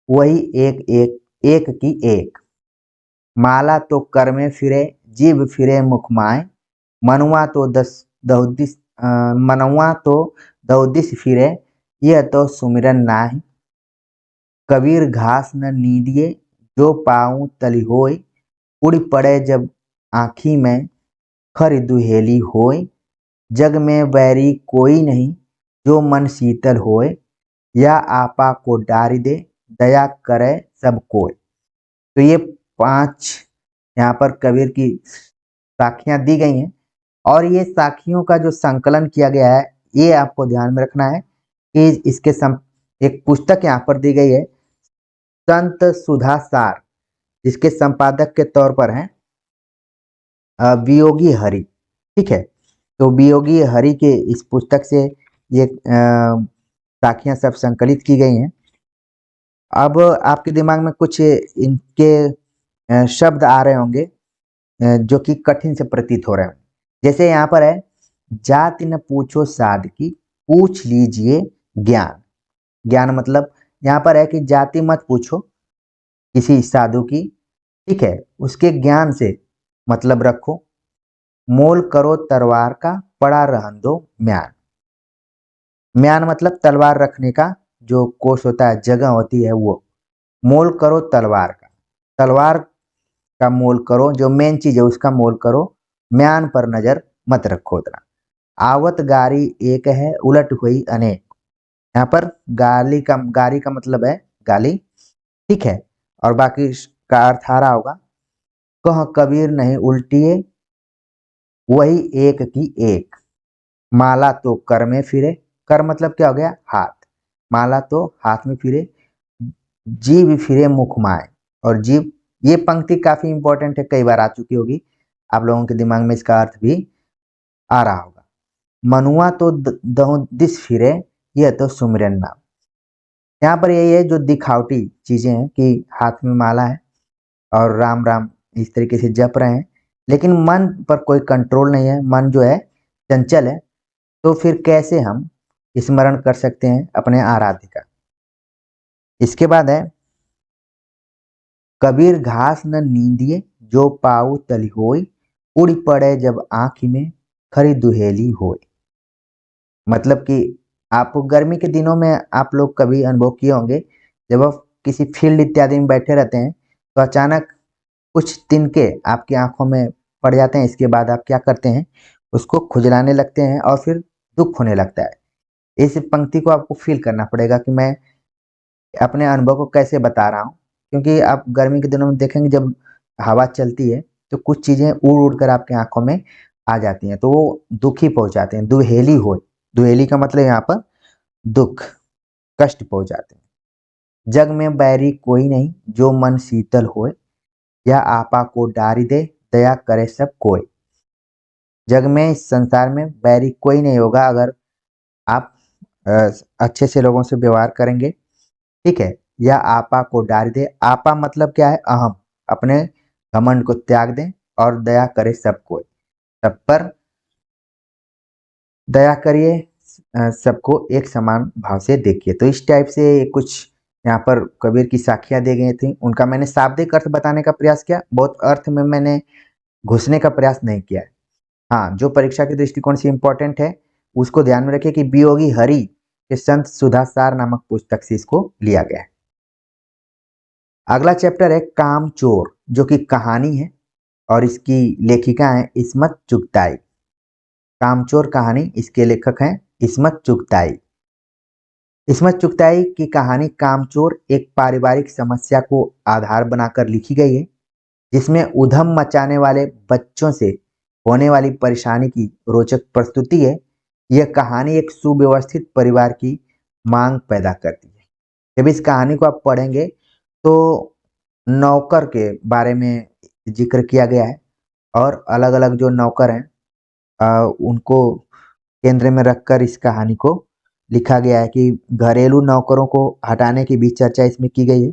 वही एक एक एक की एक। माला तो कर में फिरे जीभ फिरे मुख माय, मनुआ तो दो दिस फिरे यह तो सुमिरन नाहि। कबीर घास न नींदिए जो पाऊँ तली होय। उड़ पड़े जब आँखी में खर दुहेली होय। जग में बैरी कोई नहीं जो मन शीतल होय। या आपा को डारी दे दया करे सब कोय। तो ये 5 यहाँ पर कबीर की साखियां दी गई हैं और ये साखियों का जो संकलन किया गया है ये आपको ध्यान में रखना है कि एक पुस्तक यहाँ पर दी गई है संत सुधा सार, जिसके संपादक के तौर पर हैं वियोगी हरि। ठीक है, तो वियोगी हरि के इस पुस्तक से ये साखियां सब संकलित की गई हैं। अब आपके दिमाग में कुछ इनके शब्द आ रहे होंगे जो कि कठिन से प्रतीत हो रहे हैं। जैसे यहाँ पर है जाति न पूछो साध की पूछ लीजिए ज्ञान। ज्ञान मतलब यहाँ पर है कि जाति मत पूछो किसी साधु की, ठीक है, उसके ज्ञान से मतलब रखो। मोल करो तलवार का पड़ा रहन दो म्यान। म्यान मतलब तलवार रखने का जो कोष होता है, जगह होती है वो। मोल करो तलवार का, तलवार का मोल करो, जो मेन चीज है उसका मोल करो। म्यान पर नजर मत रखो उतना। आवत गारी एक है उलट हुई अनेक। यहाँ पर गारी का मतलब है गाली, ठीक है, और बाकी का अर्थ आ रहा होगा। कह कबीर नहीं उल्टिए वही एक की एक। माला तो कर में फिरे, कर मतलब क्या हो गया हाथ, माला तो हाथ में फिरे। जीव फिरे मुख माए, और जीव, ये पंक्ति काफी इंपॉर्टेंट है, कई बार आ चुकी होगी आप लोगों के दिमाग में, इसका अर्थ भी आ रहा होगा। मनुआ तो दहो दिस फिरे यह तो सुमिरन नाम। यहाँ पर यही है जो दिखावटी चीजें हैं कि हाथ में माला है और राम राम इस तरीके से जप रहे हैं, लेकिन मन पर कोई कंट्रोल नहीं है, मन जो है चंचल है। तो फिर कैसे हम स्मरण कर सकते हैं अपने आराध्य का। इसके बाद है कबीर घास न नींदिए जो पाऊ तली होय। उड़ पड़े जब आँखी में खरी दुहेली होय। मतलब कि आप गर्मी के दिनों में आप लोग कभी अनुभव किए होंगे, जब आप किसी फील्ड इत्यादि में बैठे रहते हैं तो अचानक कुछ तिनके आपकी आंखों में पड़ जाते हैं। इसके बाद आप क्या करते हैं, उसको खुजलाने लगते हैं और फिर दुख होने लगता है। इस पंक्ति को आपको फील करना पड़ेगा कि मैं अपने अनुभव को कैसे बता रहा हूँ, क्योंकि आप गर्मी के दिनों में देखेंगे जब हवा चलती है तो कुछ चीजें उड़ उड़ कर आपकी आंखों में आ जाती हैं, तो वो दुख ही पहुंचाते हैं। दुहेली हो, दुहेली का मतलब यहाँ पर दुख, कष्ट पहुंचाते हैं। जग में बैरी कोई नहीं जो मन शीतल होए। या आपा को डारी दे दया करे सब कोई। जग में, इस संसार में बैरी कोई नहीं होगा अगर आप अच्छे से लोगों से व्यवहार करेंगे, ठीक है। या आपा को डारी दे, आपा मतलब क्या है अहम, अपने घमंड को त्याग दें और दया करे सब कोई, सब पर दया करिए, सबको एक समान भाव से देखिए। तो इस टाइप से कुछ यहाँ पर कबीर की साखियां दी गई थी, उनका मैंने शाब्दिक अर्थ बताने का प्रयास किया, बहुत अर्थ में मैंने घुसने का प्रयास नहीं किया है। हाँ, जो परीक्षा के दृष्टिकोण से इंपॉर्टेंट है उसको ध्यान में रखिए कि वियोगी हरि के संत सुधासार नामक पुस्तक से इसको लिया गया है। अगला चैप्टर है काम चोर, जो कि कहानी है और इसकी लेखिका है इस्मत चुगताई। कामचोर कहानी, इसके लेखक हैं इस्मत चुगताई। इस्मत चुगताई की कहानी कामचोर एक पारिवारिक समस्या को आधार बनाकर लिखी गई है, जिसमें उधम मचाने वाले बच्चों से होने वाली परेशानी की रोचक प्रस्तुति है। यह कहानी एक सुव्यवस्थित परिवार की मांग पैदा करती है। जब इस कहानी को आप पढ़ेंगे तो नौकर के बारे में जिक्र किया गया है और अलग अलग जो नौकर हैं उनको केंद्र में रखकर इस कहानी को लिखा गया है कि घरेलू नौकरों को हटाने की भी चर्चा इसमें की गई है।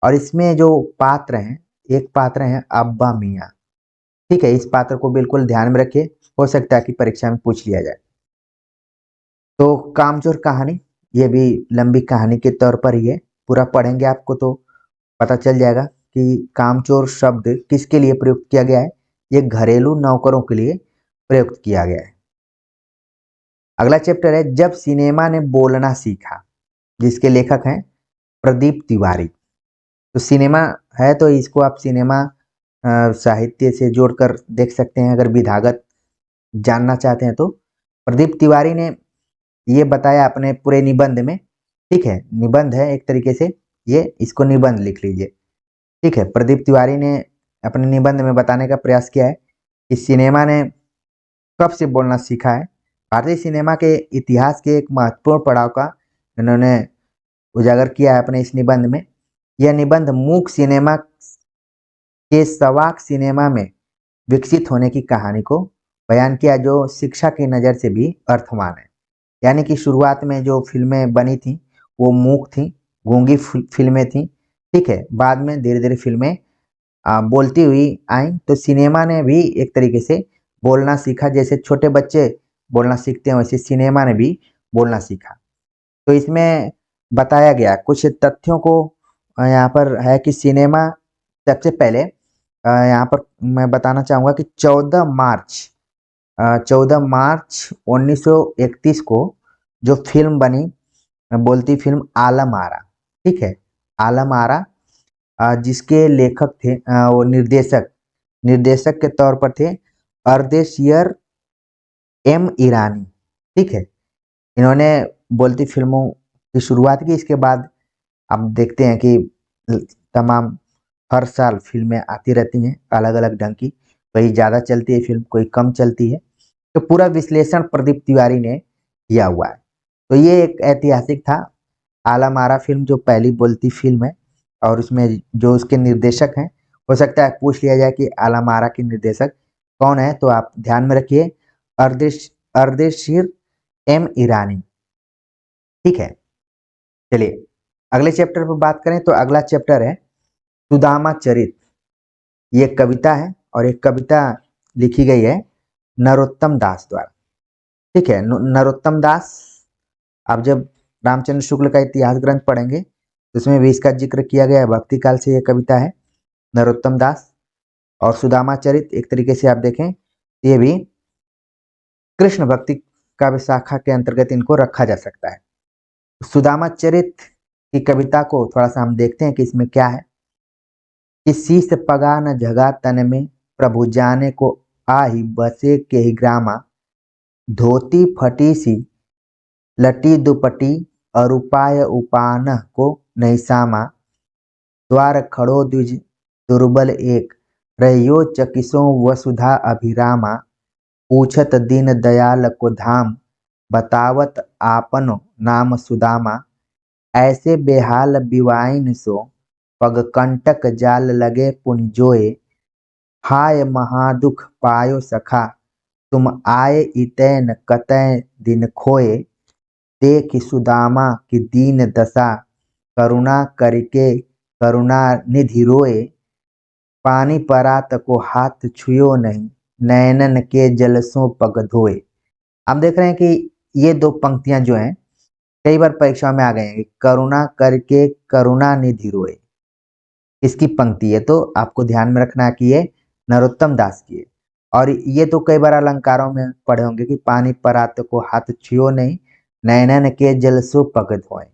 और इसमें जो पात्र हैं, एक पात्र हैं अब्बा मियाँ, ठीक है, इस पात्र को बिल्कुल ध्यान में रखिए, हो सकता है कि परीक्षा में पूछ लिया जाए। तो कामचोर कहानी ये भी लंबी कहानी के तौर पर ही है, पूरा पढ़ेंगे आपको तो पता चल जाएगा कि कामचोर शब्द किसके लिए प्रयुक्त किया गया है। ये घरेलू नौकरों के लिए प्रयुक्त किया गया है। अगला चैप्टर है जब सिनेमा ने बोलना सीखा, जिसके लेखक हैं प्रदीप तिवारी। तो सिनेमा है तो इसको आप सिनेमा साहित्य से जोड़कर देख सकते हैं अगर विधागत जानना चाहते हैं तो। प्रदीप तिवारी ने ये बताया अपने पूरे निबंध में, ठीक है, निबंध है एक तरीके से, ये इसको निबंध लिख लीजिए, ठीक है। प्रदीप तिवारी ने अपने निबंध में बताने का प्रयास किया है कि सिनेमा ने कब से बोलना सीखा है। भारतीय सिनेमा के इतिहास के एक महत्वपूर्ण पड़ाव का इन्होंने उजागर किया है अपने इस निबंध में। यह निबंध मूक सिनेमा के सवाक सिनेमा में विकसित होने की कहानी को बयान किया, जो शिक्षा की नज़र से भी अर्थवान है। यानी कि शुरुआत में जो फिल्में बनी थी वो मूक थी, गूंगी फिल्में थी, ठीक है। बाद में धीरे धीरे फिल्में बोलती हुई आई, तो सिनेमा ने भी एक तरीके से बोलना सीखा। जैसे छोटे बच्चे बोलना सीखते हैं वैसे सिनेमा ने भी बोलना सीखा। तो इसमें बताया गया कुछ तथ्यों को यहाँ पर है कि सिनेमा सबसे पहले यहाँ पर मैं बताना चाहूँगा कि 14 मार्च 1931 को जो फिल्म बनी, बोलती फिल्म आलम आरा, ठीक है, आलम आरा, जिसके लेखक थे वो निर्देशक निर्देशक के तौर पर थे अर्देशियर एम ईरानी, ठीक है। इन्होंने बोलती फिल्मों की शुरुआत की। इसके बाद आप देखते हैं कि तमाम हर साल फिल्में आती रहती हैं अलग अलग ढंग की, कोई ज़्यादा चलती है फिल्म, कोई कम चलती है। तो पूरा विश्लेषण प्रदीप तिवारी ने किया हुआ है। तो ये एक ऐतिहासिक था, आलम आरा फिल्म जो पहली बोलती फिल्म है, और उसमें जो उसके निर्देशक हैं, हो सकता है पूछ लिया जाए कि आलम आरा के निर्देशक कौन है, तो आप ध्यान में रखिए अर्देशीर एम ईरानी, ठीक है। चलिए अगले चैप्टर पर बात करें तो अगला चैप्टर है सुदामा चरित। ये कविता है और एक कविता लिखी गई है नरोत्तम दास द्वारा, ठीक है। नरोत्तम दास, आप जब रामचंद्र शुक्ल का इतिहास ग्रंथ पढ़ेंगे तो उसमें भी इसका जिक्र किया गया है। भक्ति काल से ये कविता है नरोत्तम दास। और सुदामा चरित एक तरीके से आप देखें ये भी कृष्ण भक्ति काव्य शाखा के अंतर्गत इनको रखा जा सकता है। सुदामा चरित की कविता को थोड़ा सा हम देखते हैं कि इसमें क्या है कि शीस पगा न जगा तन में, प्रभु जाने को आही बसे के ही ग्रामा, धोती फटी सी लटी दुपटी, और उपाय उपान को नहीं सामा, द्वार खड़ो द्विज दुर्बल एक, रहियो चकिसो वसुधा अभिरामा, पूछत दीन दयाल को धाम, बतावत आपनो नाम सुदामा, ऐसे बेहाल बिवाइन सो, पग कंटक जाल लगे पुनि जोए, हाय महादुख पायो सखा, तुम आए इतैन कतै दिन खोए, देख सुदामा की दीन दशा, करुणा करके करुणा निधि रोए, पानी परात को हाथ छुयो नहीं, नैनन के जलसों पग धोए। आप देख रहे हैं कि ये दो पंक्तियां जो हैं कई बार परीक्षा में आ गए हैं, करुणा करके करुणा निधि रोए, इसकी पंक्ति है। तो आपको ध्यान में रखना है कि ये नरोत्तम दास की है। और ये तो कई बार अलंकारों में पढ़े होंगे कि पानी परात को हाथ छुओ नहीं, नैनन के जल सो पग धोए।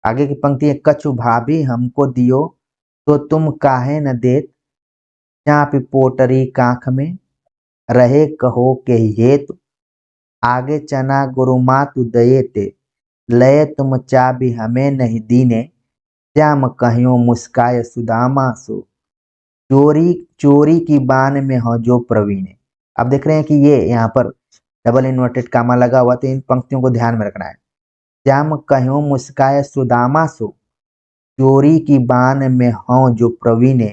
आगे की पंक्ति है कछु भाभी हमको दियो, तो तुम काहे न देत, चापी पोटरी काख में, रहे कहो के हेतु, आगे चना गुरु मातु दये ते, लय तुम चाबी हमें नहीं दीने, श्याम कहियो मुस्काय सुदामा सो, चोरी चोरी की बान में हो जो प्रवीण। आप देख रहे हैं कि ये यहाँ पर डबल इन्वर्टेड कामा लगा हुआ, तो इन पंक्तियों को ध्यान में रखना है। श्याम कहियो मुस्काय सुदामा सो, चोरी की बान में हो जो प्रवीणे,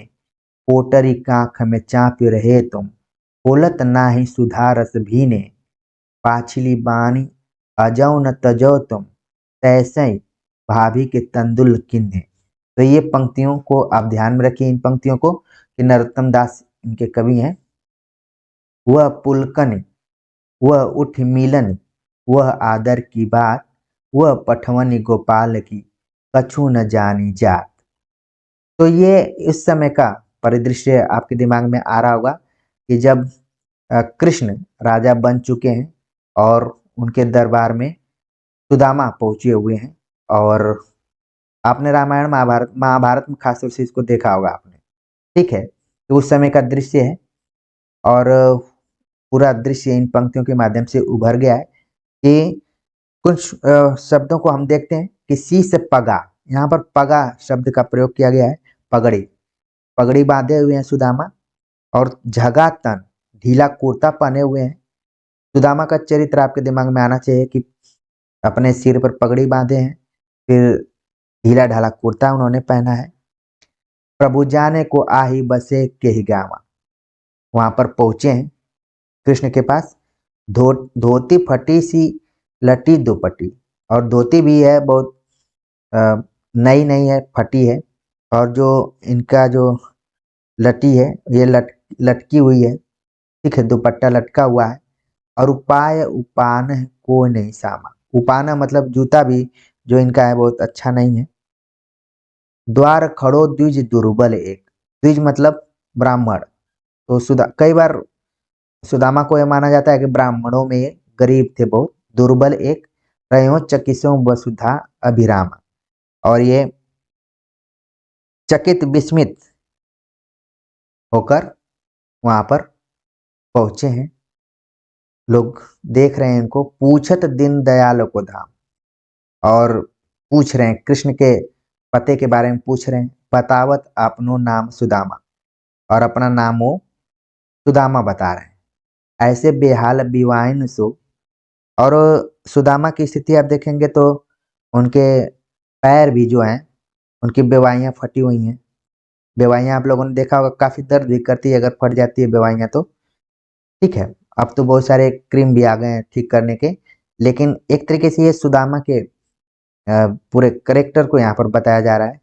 पोटरी काख में चापी रहे तुम, बोलत नाही सुधा रस भीने, पाछली बानी अजौ न तजौ तुम, तैसे भाभी के तंदुल किन्ने। तो ये पंक्तियों को आप ध्यान में रखिए, इन पंक्तियों को कि नरोत्तम दास इनके कवि हैं। वह पुलकन वह उठ मिलन, वह आदर की बात, वह पठवनी गोपाल की, कछु न जानी जात। तो ये इस समय का परिदृश्य आपके दिमाग में आ रहा होगा कि जब कृष्ण राजा बन चुके हैं और उनके दरबार में सुदामा पहुंचे हुए हैं। और आपने रामायण महाभारत महाभारत में खासतौर से इसको देखा होगा आपने, ठीक है। तो उस समय का दृश्य है और पूरा दृश्य इन पंक्तियों के माध्यम से उभर गया है कि कुछ शब्दों को हम देखते हैं कि सी से पगा, यहाँ पर पगा शब्द का प्रयोग किया गया है। पगड़ी, पगड़ी बांधे हुए हैं सुदामा, और झगा तन, ढीला कुर्ता पहने हुए हैं। सुदामा का चरित्र आपके दिमाग में आना चाहिए कि अपने सिर पर पगड़ी बांधे हैं, फिर ढीला ढाला कुर्ता उन्होंने पहना है। प्रभु जाने को आही बसे के ही गावा, वहां पर पहुंचे हैं कृष्ण के पास। धोती फटी सी लटी दुपट्टी, और धोती भी है बहुत नई नहीं है, फटी है। और जो इनका जो लटी है ये लटकी हुई है, ठीक है, दुपट्टा लटका हुआ है। और उपाय उपान को नहीं सामा, उपाना मतलब जूता भी जो इनका है बहुत अच्छा नहीं है। द्वार खड़ो द्विज दुर्बल एक, द्विज मतलब ब्राह्मण। तो कई बार सुदामा को यह माना जाता है कि ब्राह्मणों में ये गरीब थे बहुत। दुर्बल एक रहो चकिसों वसुधा अभिराम, और ये चकित विस्मित होकर वहां पर पहुंचे हैं। लोग देख रहे हैं इनको। पूछत दिन दयाल को धाम, और पूछ रहे हैं कृष्ण के पते के बारे में पूछ रहे हैं। बतावत अपनो नाम सुदामा, और अपना नाम वो सुदामा बता रहे हैं। ऐसे बेहाल बिवाइन सो, और सुदामा की स्थिति आप देखेंगे तो उनके पैर भी जो हैं उनकी बेवाइयाँ फटी हुई हैं। बेवाइयाँ आप लोगों ने देखा होगा, काफी दर्द भी करती है अगर फट जाती है बेवाइयाँ तो, ठीक है। अब तो बहुत सारे क्रीम भी आ गए हैं ठीक करने के, लेकिन एक तरीके से ये सुदामा के पूरे करेक्टर को यहाँ पर बताया जा रहा है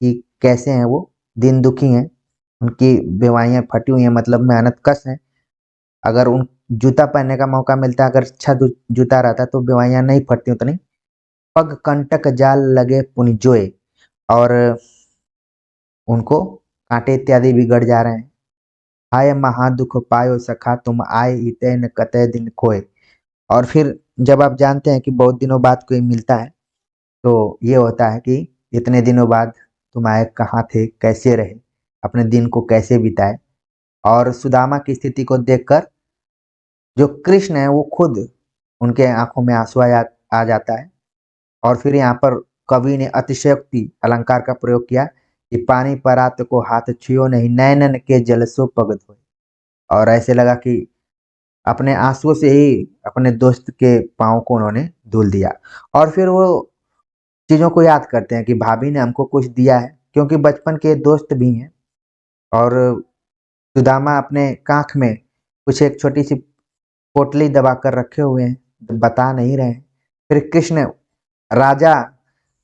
कि कैसे हैं वो। दिन दुखी हैं, उनकी बेवाइयाँ फटी हुई हैं, मतलब मेहनत कश हैं। अगर उन जूता पहनने का मौका मिलता, अगर अच्छा जूता रहता तो बेवाइयाँ नहीं फटती उतनी। पग कंटक जाल लगे पुनिजोए, और उनको कांटे इत्यादि भी गड़ जा रहे हैं। हाय महादुख पायो सखा तुम आए इतने न कतय दिन खोए। और फिर जब आप जानते हैं कि बहुत दिनों बाद कोई मिलता है तो ये होता है कि इतने दिनों बाद तुम आए, कहाँ थे, कैसे रहे, अपने दिन को कैसे बिताए। और सुदामा की स्थिति को देखकर जो कृष्ण है वो खुद, उनके आंखों में आंसू आ जाता है। और फिर यहाँ पर कवि ने अतिशयोक्ति अलंकार का प्रयोग किया कि पानी परात को हाथ छुयो नहीं, नैनन के जल सो पग धोए। और ऐसे लगा कि अपने आंसुओं से ही अपने दोस्त के पाँव को उन्होंने धुल दिया। और फिर वो चीजों को याद करते हैं कि भाभी ने हमको कुछ दिया है, क्योंकि बचपन के दोस्त भी हैं। और सुदामा अपने कांख में कुछ एक छोटी सी पोटली दबा कर रखे हुए हैं, बता नहीं रहे हैं। फिर कृष्ण राजा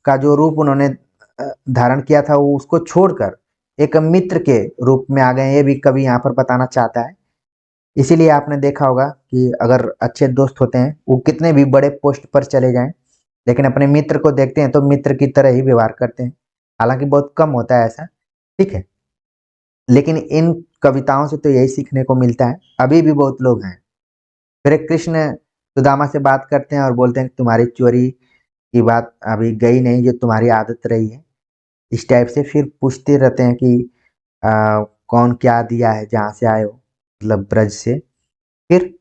का जो रूप उन्होंने धारण किया था वो उसको छोड़कर एक मित्र के रूप में आ गए, ये भी कवि यहाँ पर बताना चाहता है। इसीलिए आपने देखा होगा कि अगर अच्छे दोस्त होते हैं वो कितने भी बड़े पोस्ट पर चले जाएं, लेकिन अपने मित्र को देखते हैं तो मित्र की तरह ही व्यवहार करते हैं। हालांकि बहुत कम होता है ऐसा, ठीक है, लेकिन इन कविताओं से तो यही सीखने को मिलता है। अभी भी बहुत लोग हैं। फिर एक कृष्ण सुदामा से बात करते हैं और बोलते हैं कि तुम्हारी चोरी की बात अभी गई नहीं, जो तुम्हारी आदत रही है, इस टाइप से। फिर पूछते रहते हैं कि कौन क्या दिया है जहाँ से आए हो, मतलब ब्रज से। फिर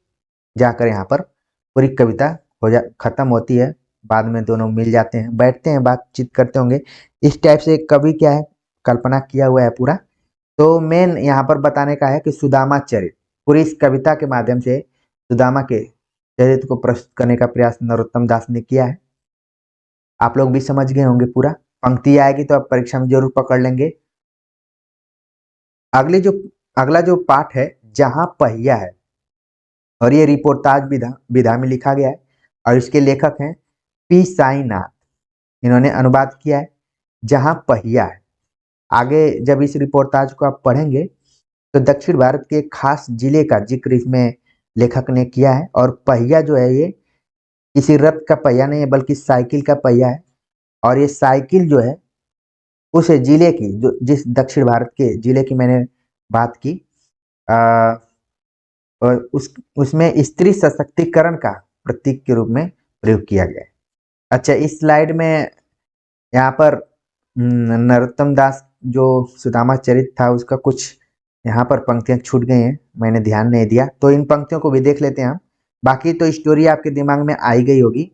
जाकर यहाँ पर पूरी कविता खत्म होती है। बाद में दोनों मिल जाते हैं, बैठते हैं, बातचीत करते होंगे। इस टाइप से कवि क्या है, कल्पना किया हुआ है पूरा। तो मेन यहाँ पर बताने का है कि सुदामा चरित्र, पूरी इस कविता के माध्यम से सुदामा के चरित्र को प्रस्तुत करने का प्रयास नरोत्तम दास ने किया है। आप लोग भी समझ गए होंगे पूरा। पंक्ति आएगी तो आप परीक्षा में जरूर पकड़ लेंगे। अगला जो पाठ है जहां पहिया है, और ये रिपोर्टाज विधा में लिखा गया है, और इसके लेखक हैं पी साईनाथ। इन्होंने अनुवाद किया है जहां पहिया है। आगे जब इस रिपोर्टाज को आप पढ़ेंगे तो दक्षिण भारत के खास जिले का जिक्र इसमें लेखक ने किया है। और पहिया जो है ये किसी रथ का पहिया नहीं है, बल्कि साइकिल का पहिया है। और ये साइकिल जो है उस जिले की, जो जिस दक्षिण भारत के जिले की मैंने बात की, आ, और उसमें स्त्री सशक्तिकरण का प्रतीक के रूप में प्रयोग किया गया है। अच्छा, इस स्लाइड में यहाँ पर नरोत्तम दास जो सुदामा चरित था उसका कुछ यहाँ पर पंक्तियां छूट गई हैं, मैंने ध्यान नहीं दिया, तो इन पंक्तियों को भी देख लेते हैं हम। बाकी तो स्टोरी आपके दिमाग में आई गई होगी।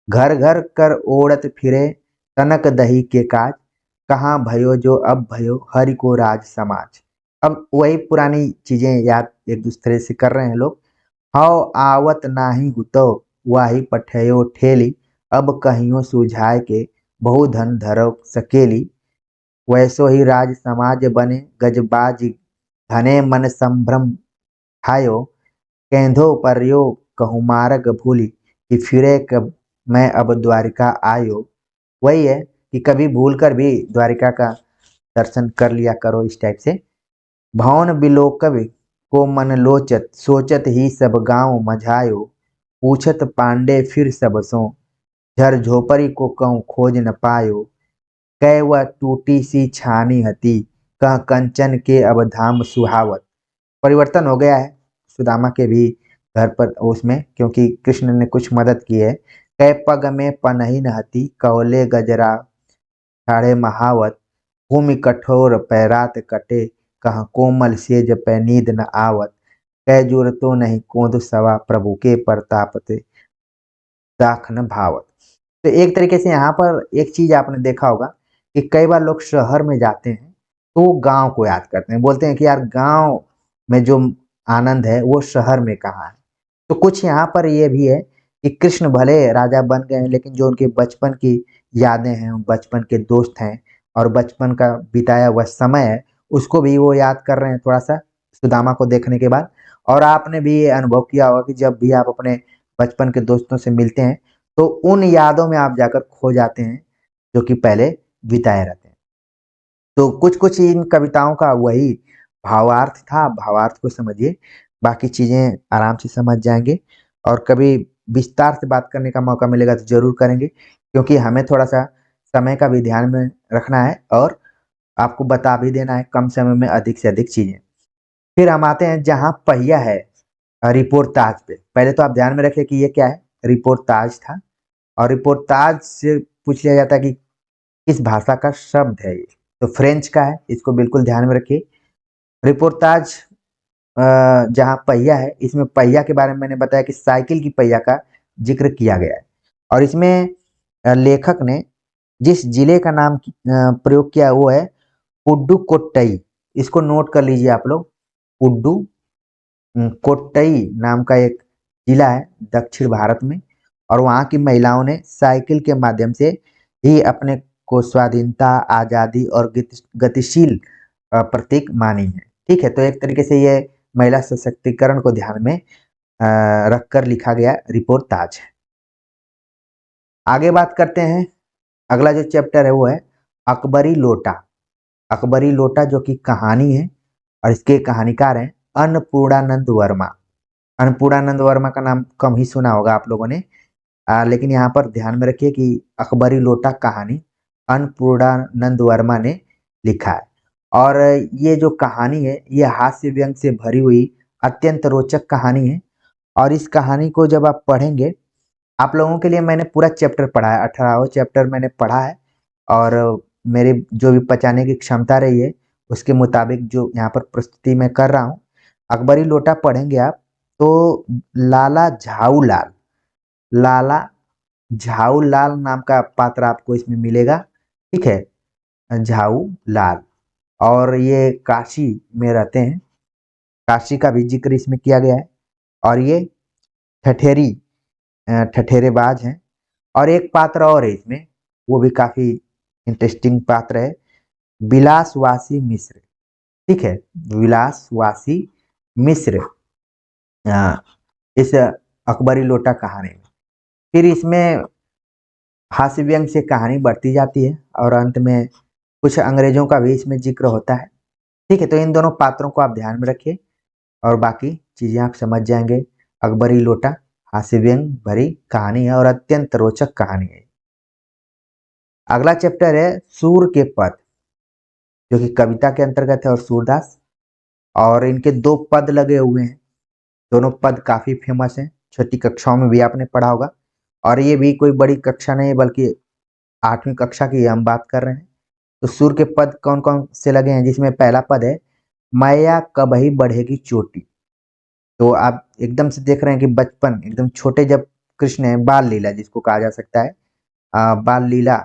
घर घर कर ओढ़त फिरे तनक दही के काज, कहाँ भयो जो अब भयो हरि को राज समाज। अब वही पुरानी चीजें याद एक दूसरे से कर रहे हैं लोग। हौ आवत नाही हुतो वाही पठयो ठेली, अब कहियो सुझाए के बहु धन धरो सकेली। वैसो ही राज समाज बने गजबाज घने मन संभ्रम खायो, केंधो पर्यो कहूँ मार्ग भूली कि फिरे कब मैं अब द्वारिका आयो। वही है कि कभी भूल कर भी द्वारिका का दर्शन कर लिया करो, इस टाइप से। भवन बिलोकव को मन लोचत सोचत ही सब गांव मझायो, पूछत पांडे फिर सब सो झर झोपड़ी को कहूँ खोज न पायो। कै वह टूटी सी छानी हती कह कंचन के अब धाम सुहावत। परिवर्तन हो गया है सुदामा के भी घर पर उसमें, क्योंकि कृष्ण ने कुछ मदद की है। कै पग में पनही न हती कौले गजरा ठाड़े महावत, भूमि कठोर पैरात कटे कह कोमल सेज पै नींद न आवत। कै जुर तो नहीं कोंद सवा प्रभु के प्रताप ते दाख न भावत। तो एक तरीके से यहाँ पर एक चीज आपने देखा होगा कि कई बार लोग शहर में जाते हैं तो वो गांव को याद करते हैं, बोलते हैं कि यार गांव में जो आनंद है वो शहर में कहाँ है। तो कुछ यहाँ पर ये भी है कि कृष्ण भले राजा बन गए हैं, लेकिन जो उनके बचपन की यादें हैं, बचपन के दोस्त हैं और बचपन का बिताया हुआ समय है, उसको भी वो याद कर रहे हैं थोड़ा सा सुदामा को देखने के बाद। और आपने भी ये अनुभव किया होगा कि जब भी आप अपने बचपन के दोस्तों से मिलते हैं तो उन यादों में आप जाकर खो जाते हैं जो कि पहले बिताए रहते हैं। तो कुछ कुछ इन कविताओं का वही भावार्थ था, भावार्थ को समझिए, बाकी चीजें आराम से समझ जाएंगे। और कभी विस्तार से बात करने का मौका मिलेगा तो जरूर करेंगे, क्योंकि हमें थोड़ा सा समय का भी ध्यान में रखना है और आपको बता भी देना है कम समय में अधिक से अधिक चीजें। फिर हम आते हैं जहाँ पहिया है, रिपोर्टाज पे। पहले तो आप ध्यान में रखें कि ये क्या है, रिपोर्टाज था। और रिपोर्टाज से पूछ लिया जाता है कि किस भाषा का शब्द है ये, तो फ्रेंच का है, इसको बिल्कुल ध्यान में रखिए। रिपोर्टाज जहाँ पहिया है, इसमें पहिया के बारे में मैंने बताया कि साइकिल की पहिया का जिक्र किया गया है। और इसमें लेखक ने जिस जिले का नाम प्रयोग किया है वो है पुडुकोट्टई। इसको नोट कर लीजिए आप लोग। पुडुकोट्टई नाम का एक जिला है दक्षिण भारत में, और वहाँ की महिलाओं ने साइकिल के माध्यम से ही अपने को स्वाधीनता, आजादी और गतिशील प्रतीक मानी है। ठीक है, तो एक तरीके से ये महिला सशक्तिकरण को ध्यान में रखकर लिखा गया रिपोर्टाज है। आगे बात करते हैं, अगला जो चैप्टर है वो है अकबरी लोटा। अकबरी लोटा जो कि कहानी है, और इसके कहानीकार हैं अन्नपूर्णानंद वर्मा। अन्नपूर्णानंद वर्मा का नाम कम ही सुना होगा आप लोगों ने, लेकिन यहाँ पर ध्यान में रखिए कि अकबरी लोटा कहानी अन्नपूर्णानंद वर्मा ने लिखा है। और ये जो कहानी है ये हास्य व्यंग से भरी हुई अत्यंत रोचक कहानी है। और इस कहानी को जब आप पढ़ेंगे, आप लोगों के लिए मैंने पूरा चैप्टर पढ़ा है, 18वां चैप्टर मैंने पढ़ा है, और मेरी जो भी पचाने की क्षमता रही है उसके मुताबिक जो यहाँ पर प्रस्तुति मैं कर रहा हूँ। अकबरी लोटा पढ़ेंगे आप तो लाला झाऊलाल, लाला झाऊलाल नाम का पात्र आपको इसमें मिलेगा। ठीक है, झाऊलाल, और ये काशी में रहते हैं, काशी का भी जिक्र इसमें किया गया है। और ये ठठेरी ठठेरेबाज हैं। और एक पात्र और है इसमें, वो भी काफी इंटरेस्टिंग पात्र है, विलासवासी मिश्र। ठीक है, विलासवासी मिश्र इस अकबरी लोटा कहानी में। फिर इसमें हास्य व्यंग से कहानी बढ़ती जाती है और अंत में कुछ अंग्रेजों का भी इसमें जिक्र होता है। ठीक है, तो इन दोनों पात्रों को आप ध्यान में रखिए और बाकी चीजें आप समझ जाएंगे। अकबरी लोटा हास्य व्यंग भरी कहानी है और अत्यंत रोचक कहानी है। अगला चैप्टर है सूर के पद, जो कि कविता के अंतर्गत है, और सूरदास। और इनके दो पद लगे हुए हैं, दोनों पद काफी फेमस हैं। छोटी कक्षाओं में भी आपने पढ़ा होगा, और ये भी कोई बड़ी कक्षा नहीं है बल्कि 8वीं कक्षा की हम बात कर रहे हैं। तो सुर के पद कौन कौन से लगे हैं, जिसमें पहला पद है मैया कबही बढ़ेगी चोटी। तो आप एकदम से देख रहे हैं कि बचपन एकदम छोटे जब कृष्ण है, बाल लीला जिसको कहा जा सकता है, बाल लीला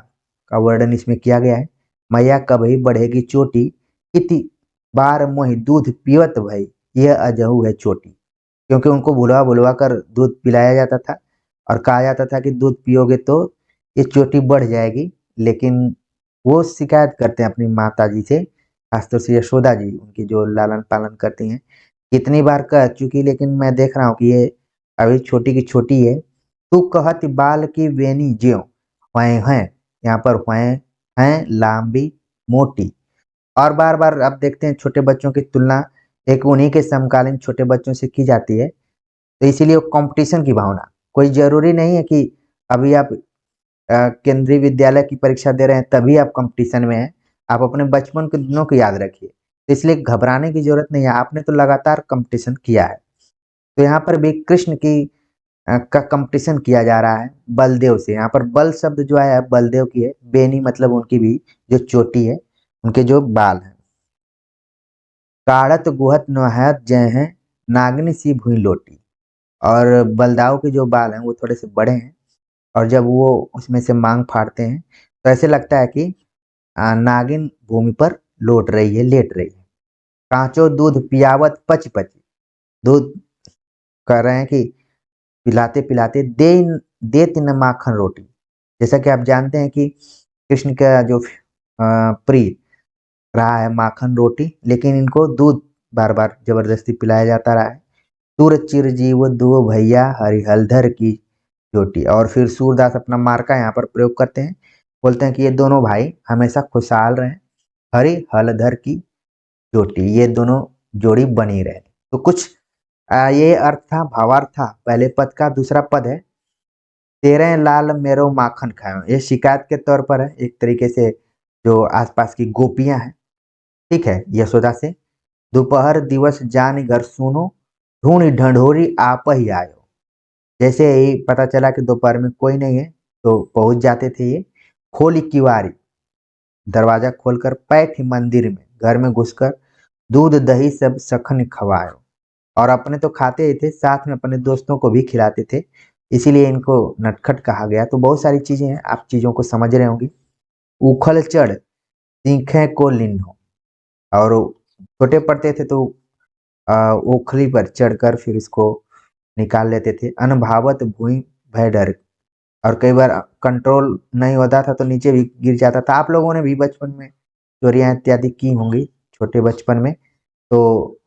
का वर्णन इसमें किया गया है। मैया कबही बढ़ेगी चोटी, इति बार मोहि दूध पीवत भई, यह अजहू है चोटी। क्योंकि उनको बुलवा बुलवा कर दूध पिलाया जाता था और कहा जाता था कि दूध पियोगे तो ये चोटी बढ़ जाएगी। लेकिन वो शिकायत करते हैं अपनी माता जी से, खासतौर से यशोदा जी उनकी जो लालन पालन करती हैं। कितनी बार कह चुकी, लेकिन मैं देख रहा हूँ कि ये अभी छोटी की छोटी है। तू कहत बाल की वेनी ज्यों, वह है, यहाँ पर वह है लांबी मोटी। और बार बार आप देखते हैं छोटे बच्चों की तुलना एक उन्हीं के समकालीन छोटे बच्चों से की जाती है। तो इसीलिए कंपटीशन की भावना, कोई जरूरी नहीं है कि अभी आप केंद्रीय विद्यालय की परीक्षा दे रहे हैं तभी आप कंपटीशन में हैं। आप अपने बचपन के दिनों को याद रखिए, तो इसलिए घबराने की जरूरत नहीं है, आपने तो लगातार कंपटीशन किया है। तो यहाँ पर भी कृष्ण की का कंपटीशन किया जा रहा है बलदेव से। यहाँ पर बल शब्द जो आया है बलदेव की है, बेनी मतलब उनकी भी जो चोटी है, उनके जो बाल हैं। काढ़त गुहत नहायत जय हैं, नागनी सी भुई लोटी। और बलदाव के जो बाल हैं वो थोड़े से बड़े हैं, और जब वो उसमें से मांग फाड़ते हैं तो ऐसे लगता है कि नागिन भूमि पर लौट रही है, लेट रही है। कांचो दूध पियावत पच पच, दूध कह रहे हैं कि पिलाते पिलाते दे तीन माखन रोटी। जैसा कि आप जानते हैं कि कृष्ण का जो प्रिय रहा है माखन रोटी, लेकिन इनको दूध बार बार जबरदस्ती पिलाया जाता रहा है। तुर चिर जीव दो भैया हरिहलधर की चोटी। और फिर सूरदास अपना मार्का यहाँ पर प्रयोग करते हैं, बोलते हैं कि ये दोनों भाई हमेशा खुशहाल रहे, हरि हलधर की चोटी, ये दोनों जोड़ी बनी रहे। तो कुछ ये अर्थ था, भावार्थ था पहले पद का। दूसरा पद है तेरे लाल मेरो माखन खायो, ये शिकायत के तौर पर है एक तरीके से, जो आसपास की गोपियां हैं, ठीक है, यशोदा से। दोपहर दिवस जान घर सुनो, ढूंढ ढंढोरी आप ही आयो। जैसे ही पता चला कि दोपहर में कोई नहीं है तो पहुंच जाते थे ये। खोली किवारी, दरवाजा खोलकर पैठ मंदिर में, घर में घुसकर दूध दही सब सखन खवायो। और अपने तो खाते ही थे, साथ में अपने दोस्तों को भी खिलाते थे, इसीलिए इनको नटखट कहा गया। तो बहुत सारी चीजें हैं, आप चीजों को समझ रहे होंगे। उखल चढ़ तीखे को लिन्हो, और छोटे पड़ते थे तो ओखली पर चढ़कर फिर इसको निकाल लेते थे। अनभावत भूमि भय डर, और कई बार कंट्रोल नहीं होता था तो नीचे भी गिर जाता था। आप लोगों ने भी बचपन में चोरियां इत्यादि की होंगी छोटे बचपन में, तो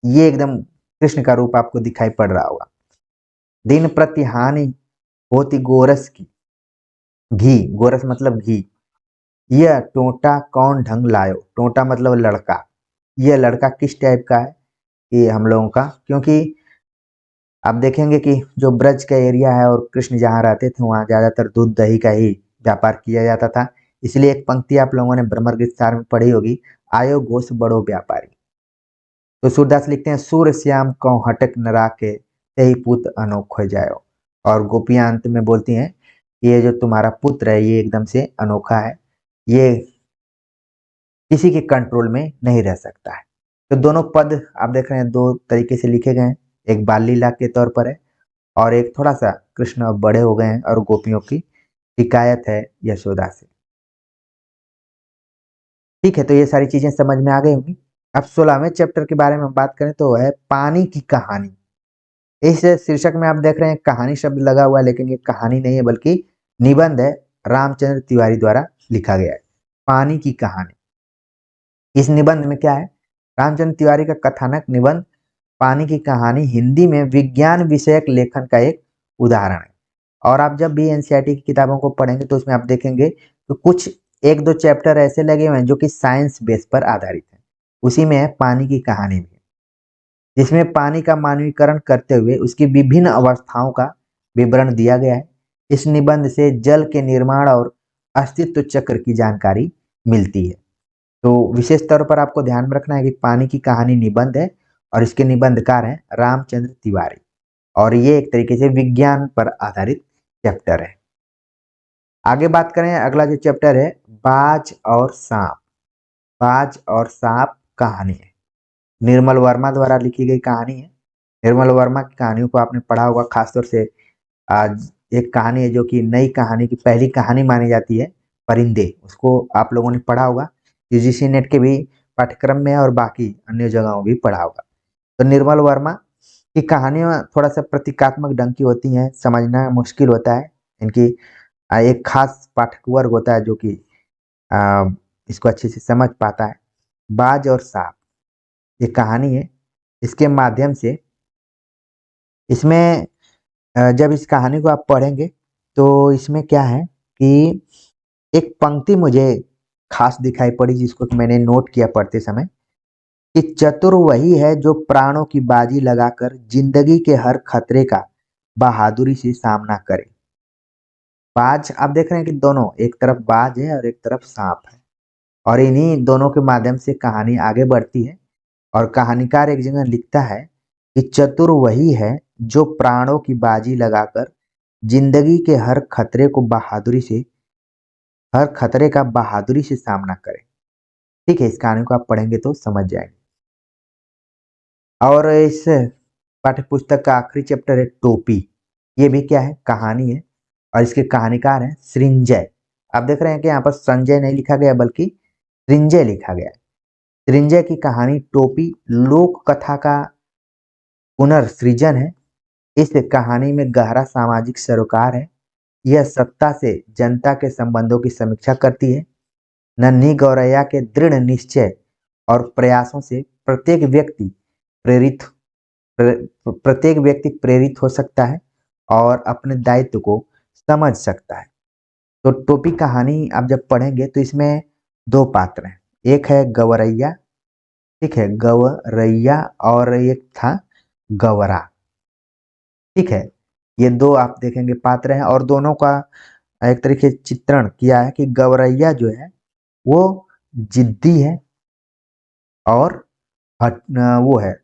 ये एकदम कृष्ण का रूप आपको दिखाई पड़ रहा होगा। दिन प्रति हानि होती गोरस की, घी, गोरस मतलब घी। यह टोटा कौन ढंग लायो, टोटा मतलब लड़का। यह लड़का किस टाइप का है, ये हम लोगों का, क्योंकि आप देखेंगे कि जो ब्रज का एरिया है और कृष्ण जहाँ रहते थे वहाँ ज्यादातर दूध दही का ही व्यापार किया जाता था। इसलिए एक पंक्ति आप लोगों ने भ्रमर गीत सार में पढ़ी होगी, आयो घोष बड़ो व्यापारी। तो सूरदास लिखते हैं सूर श्याम कौ हटक न राके, तेहि पुत अनोखो जायो। और गोपियां अंत में बोलती हैं ये जो तुम्हारा पुत्र है ये एकदम से अनोखा है, ये किसी के कंट्रोल में नहीं रह सकता है। तो दोनों पद आप देख रहे हैं दो तरीके से लिखे गए हैं, एक बाल लीला के तौर पर है और एक थोड़ा सा कृष्ण अब बड़े हो गए हैं और गोपियों की शिकायत है यशोदा से। ठीक है, तो ये सारी चीजें समझ में आ गई होंगी। अब 16वें चैप्टर के बारे में हम बात करें तो है पानी की कहानी। इस शीर्षक में आप देख रहे हैं कहानी शब्द लगा हुआ है, लेकिन ये कहानी नहीं है बल्कि निबंध है, रामचंद्र तिवारी द्वारा लिखा गया है। पानी की कहानी, इस निबंध में क्या है, रामचंद्र तिवारी का कथानक निबंध पानी की कहानी हिंदी में विज्ञान विषयक लेखन का एक उदाहरण है। और आप जब भी एनसीईआरटी की किताबों को पढ़ेंगे तो उसमें आप देखेंगे तो कुछ एक दो चैप्टर ऐसे लगे हुए हैं जो कि साइंस बेस पर आधारित है। उसी में है पानी की कहानी भी, जिसमें पानी का मानवीकरण करते हुए उसकी विभिन्न अवस्थाओं का विवरण दिया गया है। इस निबंध से जल के निर्माण और अस्तित्व चक्र की जानकारी मिलती है। तो विशेष तौर पर आपको ध्यान में रखना है कि पानी की कहानी निबंध है और इसके निबंधकार हैं रामचंद्र तिवारी। और ये एक तरीके से विज्ञान पर आधारित चैप्टर है। आगे बात करें, अगला जो चैप्टर है बाज और सांप। बाज और सांप कहानी है, निर्मल वर्मा द्वारा लिखी गई कहानी है। निर्मल वर्मा की कहानियों को आपने पढ़ा होगा, खासतौर से आज एक कहानी है जो कि नई कहानी की पहली कहानी मानी जाती है, परिंदे, उसको आप लोगों ने पढ़ा होगा, यूजीसी नेट के भी पाठ्यक्रम में और बाकी अन्य जगहों भी पढ़ा होगा। तो निर्मल वर्मा की कहानियां थोड़ा सा प्रतीकात्मक ढंग की होती हैं, समझना मुश्किल होता है इनकी। एक खास पाठक वर्ग होता है जो कि आ, इसको अच्छे से समझ पाता है। बाज और सांप ये कहानी है, इसके माध्यम से इसमें जब इस कहानी को आप पढ़ेंगे तो इसमें क्या है कि एक पंक्ति मुझे खास दिखाई पड़ी जिसको कि मैंने नोट किया पढ़ते समय, कि चतुर वही है जो प्राणों की बाजी लगाकर जिंदगी के हर खतरे का बहादुरी से सामना करे। बाज आप देख रहे हैं कि दोनों, एक तरफ बाज है और एक तरफ सांप है, और इन्हीं दोनों के माध्यम से कहानी आगे बढ़ती है। और कहानीकार एक जगह लिखता है कि चतुर वही है जो प्राणों की बाजी लगाकर जिंदगी के हर खतरे का बहादुरी से सामना करे। ठीक है, इस कहानी को आप पढ़ेंगे तो समझ जाएंगे। और इस पाठ्य पुस्तक का आखिरी चैप्टर है टोपी। ये भी क्या है, कहानी है, और इसके कहानीकार हैं सृंजय। आप देख रहे हैं कि यहाँ पर संजय नहीं लिखा गया बल्कि सृंजय लिखा गया है। सृंजय की कहानी टोपी लोक कथा का पुनर्सृजन है। इस कहानी में गहरा सामाजिक सरोकार है। यह सत्ता से जनता के संबंधों की समीक्षा करती है। नन्ही गौरैया के दृढ़ निश्चय और प्रयासों से प्रेरित प्रत्येक व्यक्ति प्रेरित हो सकता है और अपने दायित्व को समझ सकता है। तो टोपी कहानी आप जब पढ़ेंगे तो इसमें दो पात्र हैं, एक है गवरैया, ठीक है, गवरैया, और एक था गवरा। ठीक है, ये दो आप देखेंगे पात्र हैं, और दोनों का एक तरीके से चित्रण किया है कि गवरैया जो है वो जिद्दी है और वो है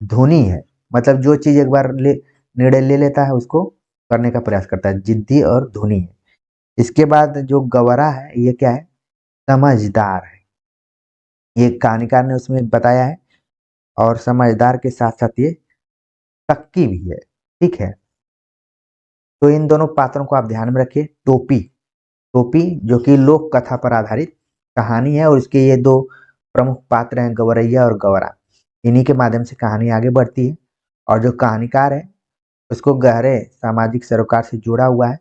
धुनी है। मतलब जो चीज एक बार निर्णय ले लेता है उसको करने का प्रयास करता है, जिद्दी और धुनी है। इसके बाद जो गवरा है ये क्या है, समझदार है, ये कहानीकार ने उसमें बताया है, और समझदार के साथ साथ ये तक्की भी है। ठीक है, तो इन दोनों पात्रों को आप ध्यान में रखिए। टोपी, टोपी जो कि लोक कथा पर आधारित कहानी है, और इसके ये दो प्रमुख पात्र हैं गवरैया और गवरा। इन्हीं के माध्यम से कहानी आगे बढ़ती है, और जो कहानीकार है उसको गहरे सामाजिक सरोकार से जुड़ा हुआ है,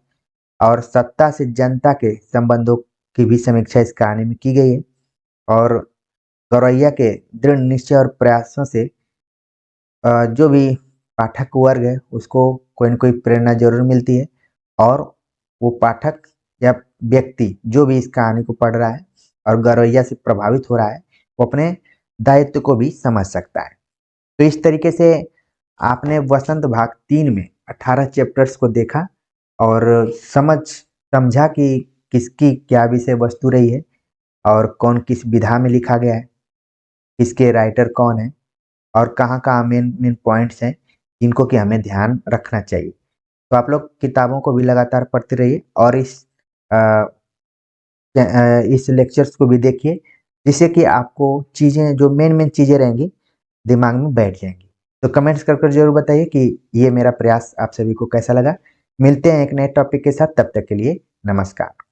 और सत्ता से जनता के संबंधों की भी समीक्षा इस कहानी में की गई है। और गौरैया के दृढ़ निश्चय और प्रयासों से जो भी पाठक वर्ग है उसको कोई न कोई प्रेरणा जरूर मिलती है, और वो पाठक या व्यक्ति जो भी इस कहानी को पढ़ रहा है और गौरैया से प्रभावित हो रहा है, वो अपने दायित्व को भी समझ सकता है। तो इस तरीके से आपने वसंत भाग 3 में 18 चैप्टर्स को देखा और समझा कि किसकी क्या विषय वस्तु रही है, और कौन किस विधा में लिखा गया है, इसके राइटर कौन है, और कहाँ कहाँ मेन मेन पॉइंट्स हैं जिनको कि हमें ध्यान रखना चाहिए। तो आप लोग किताबों को भी लगातार पढ़ते रहिए, और इस लेक्चर्स को भी देखिए, जिससे कि आपको चीज़ें जो मेन मेन चीज़ें रहेंगी दिमाग में बैठ जाएंगी। तो कमेंट्स कर जरूर बताइए कि ये मेरा प्रयास आप सभी को कैसा लगा। मिलते हैं एक नए टॉपिक के साथ, तब तक के लिए नमस्कार।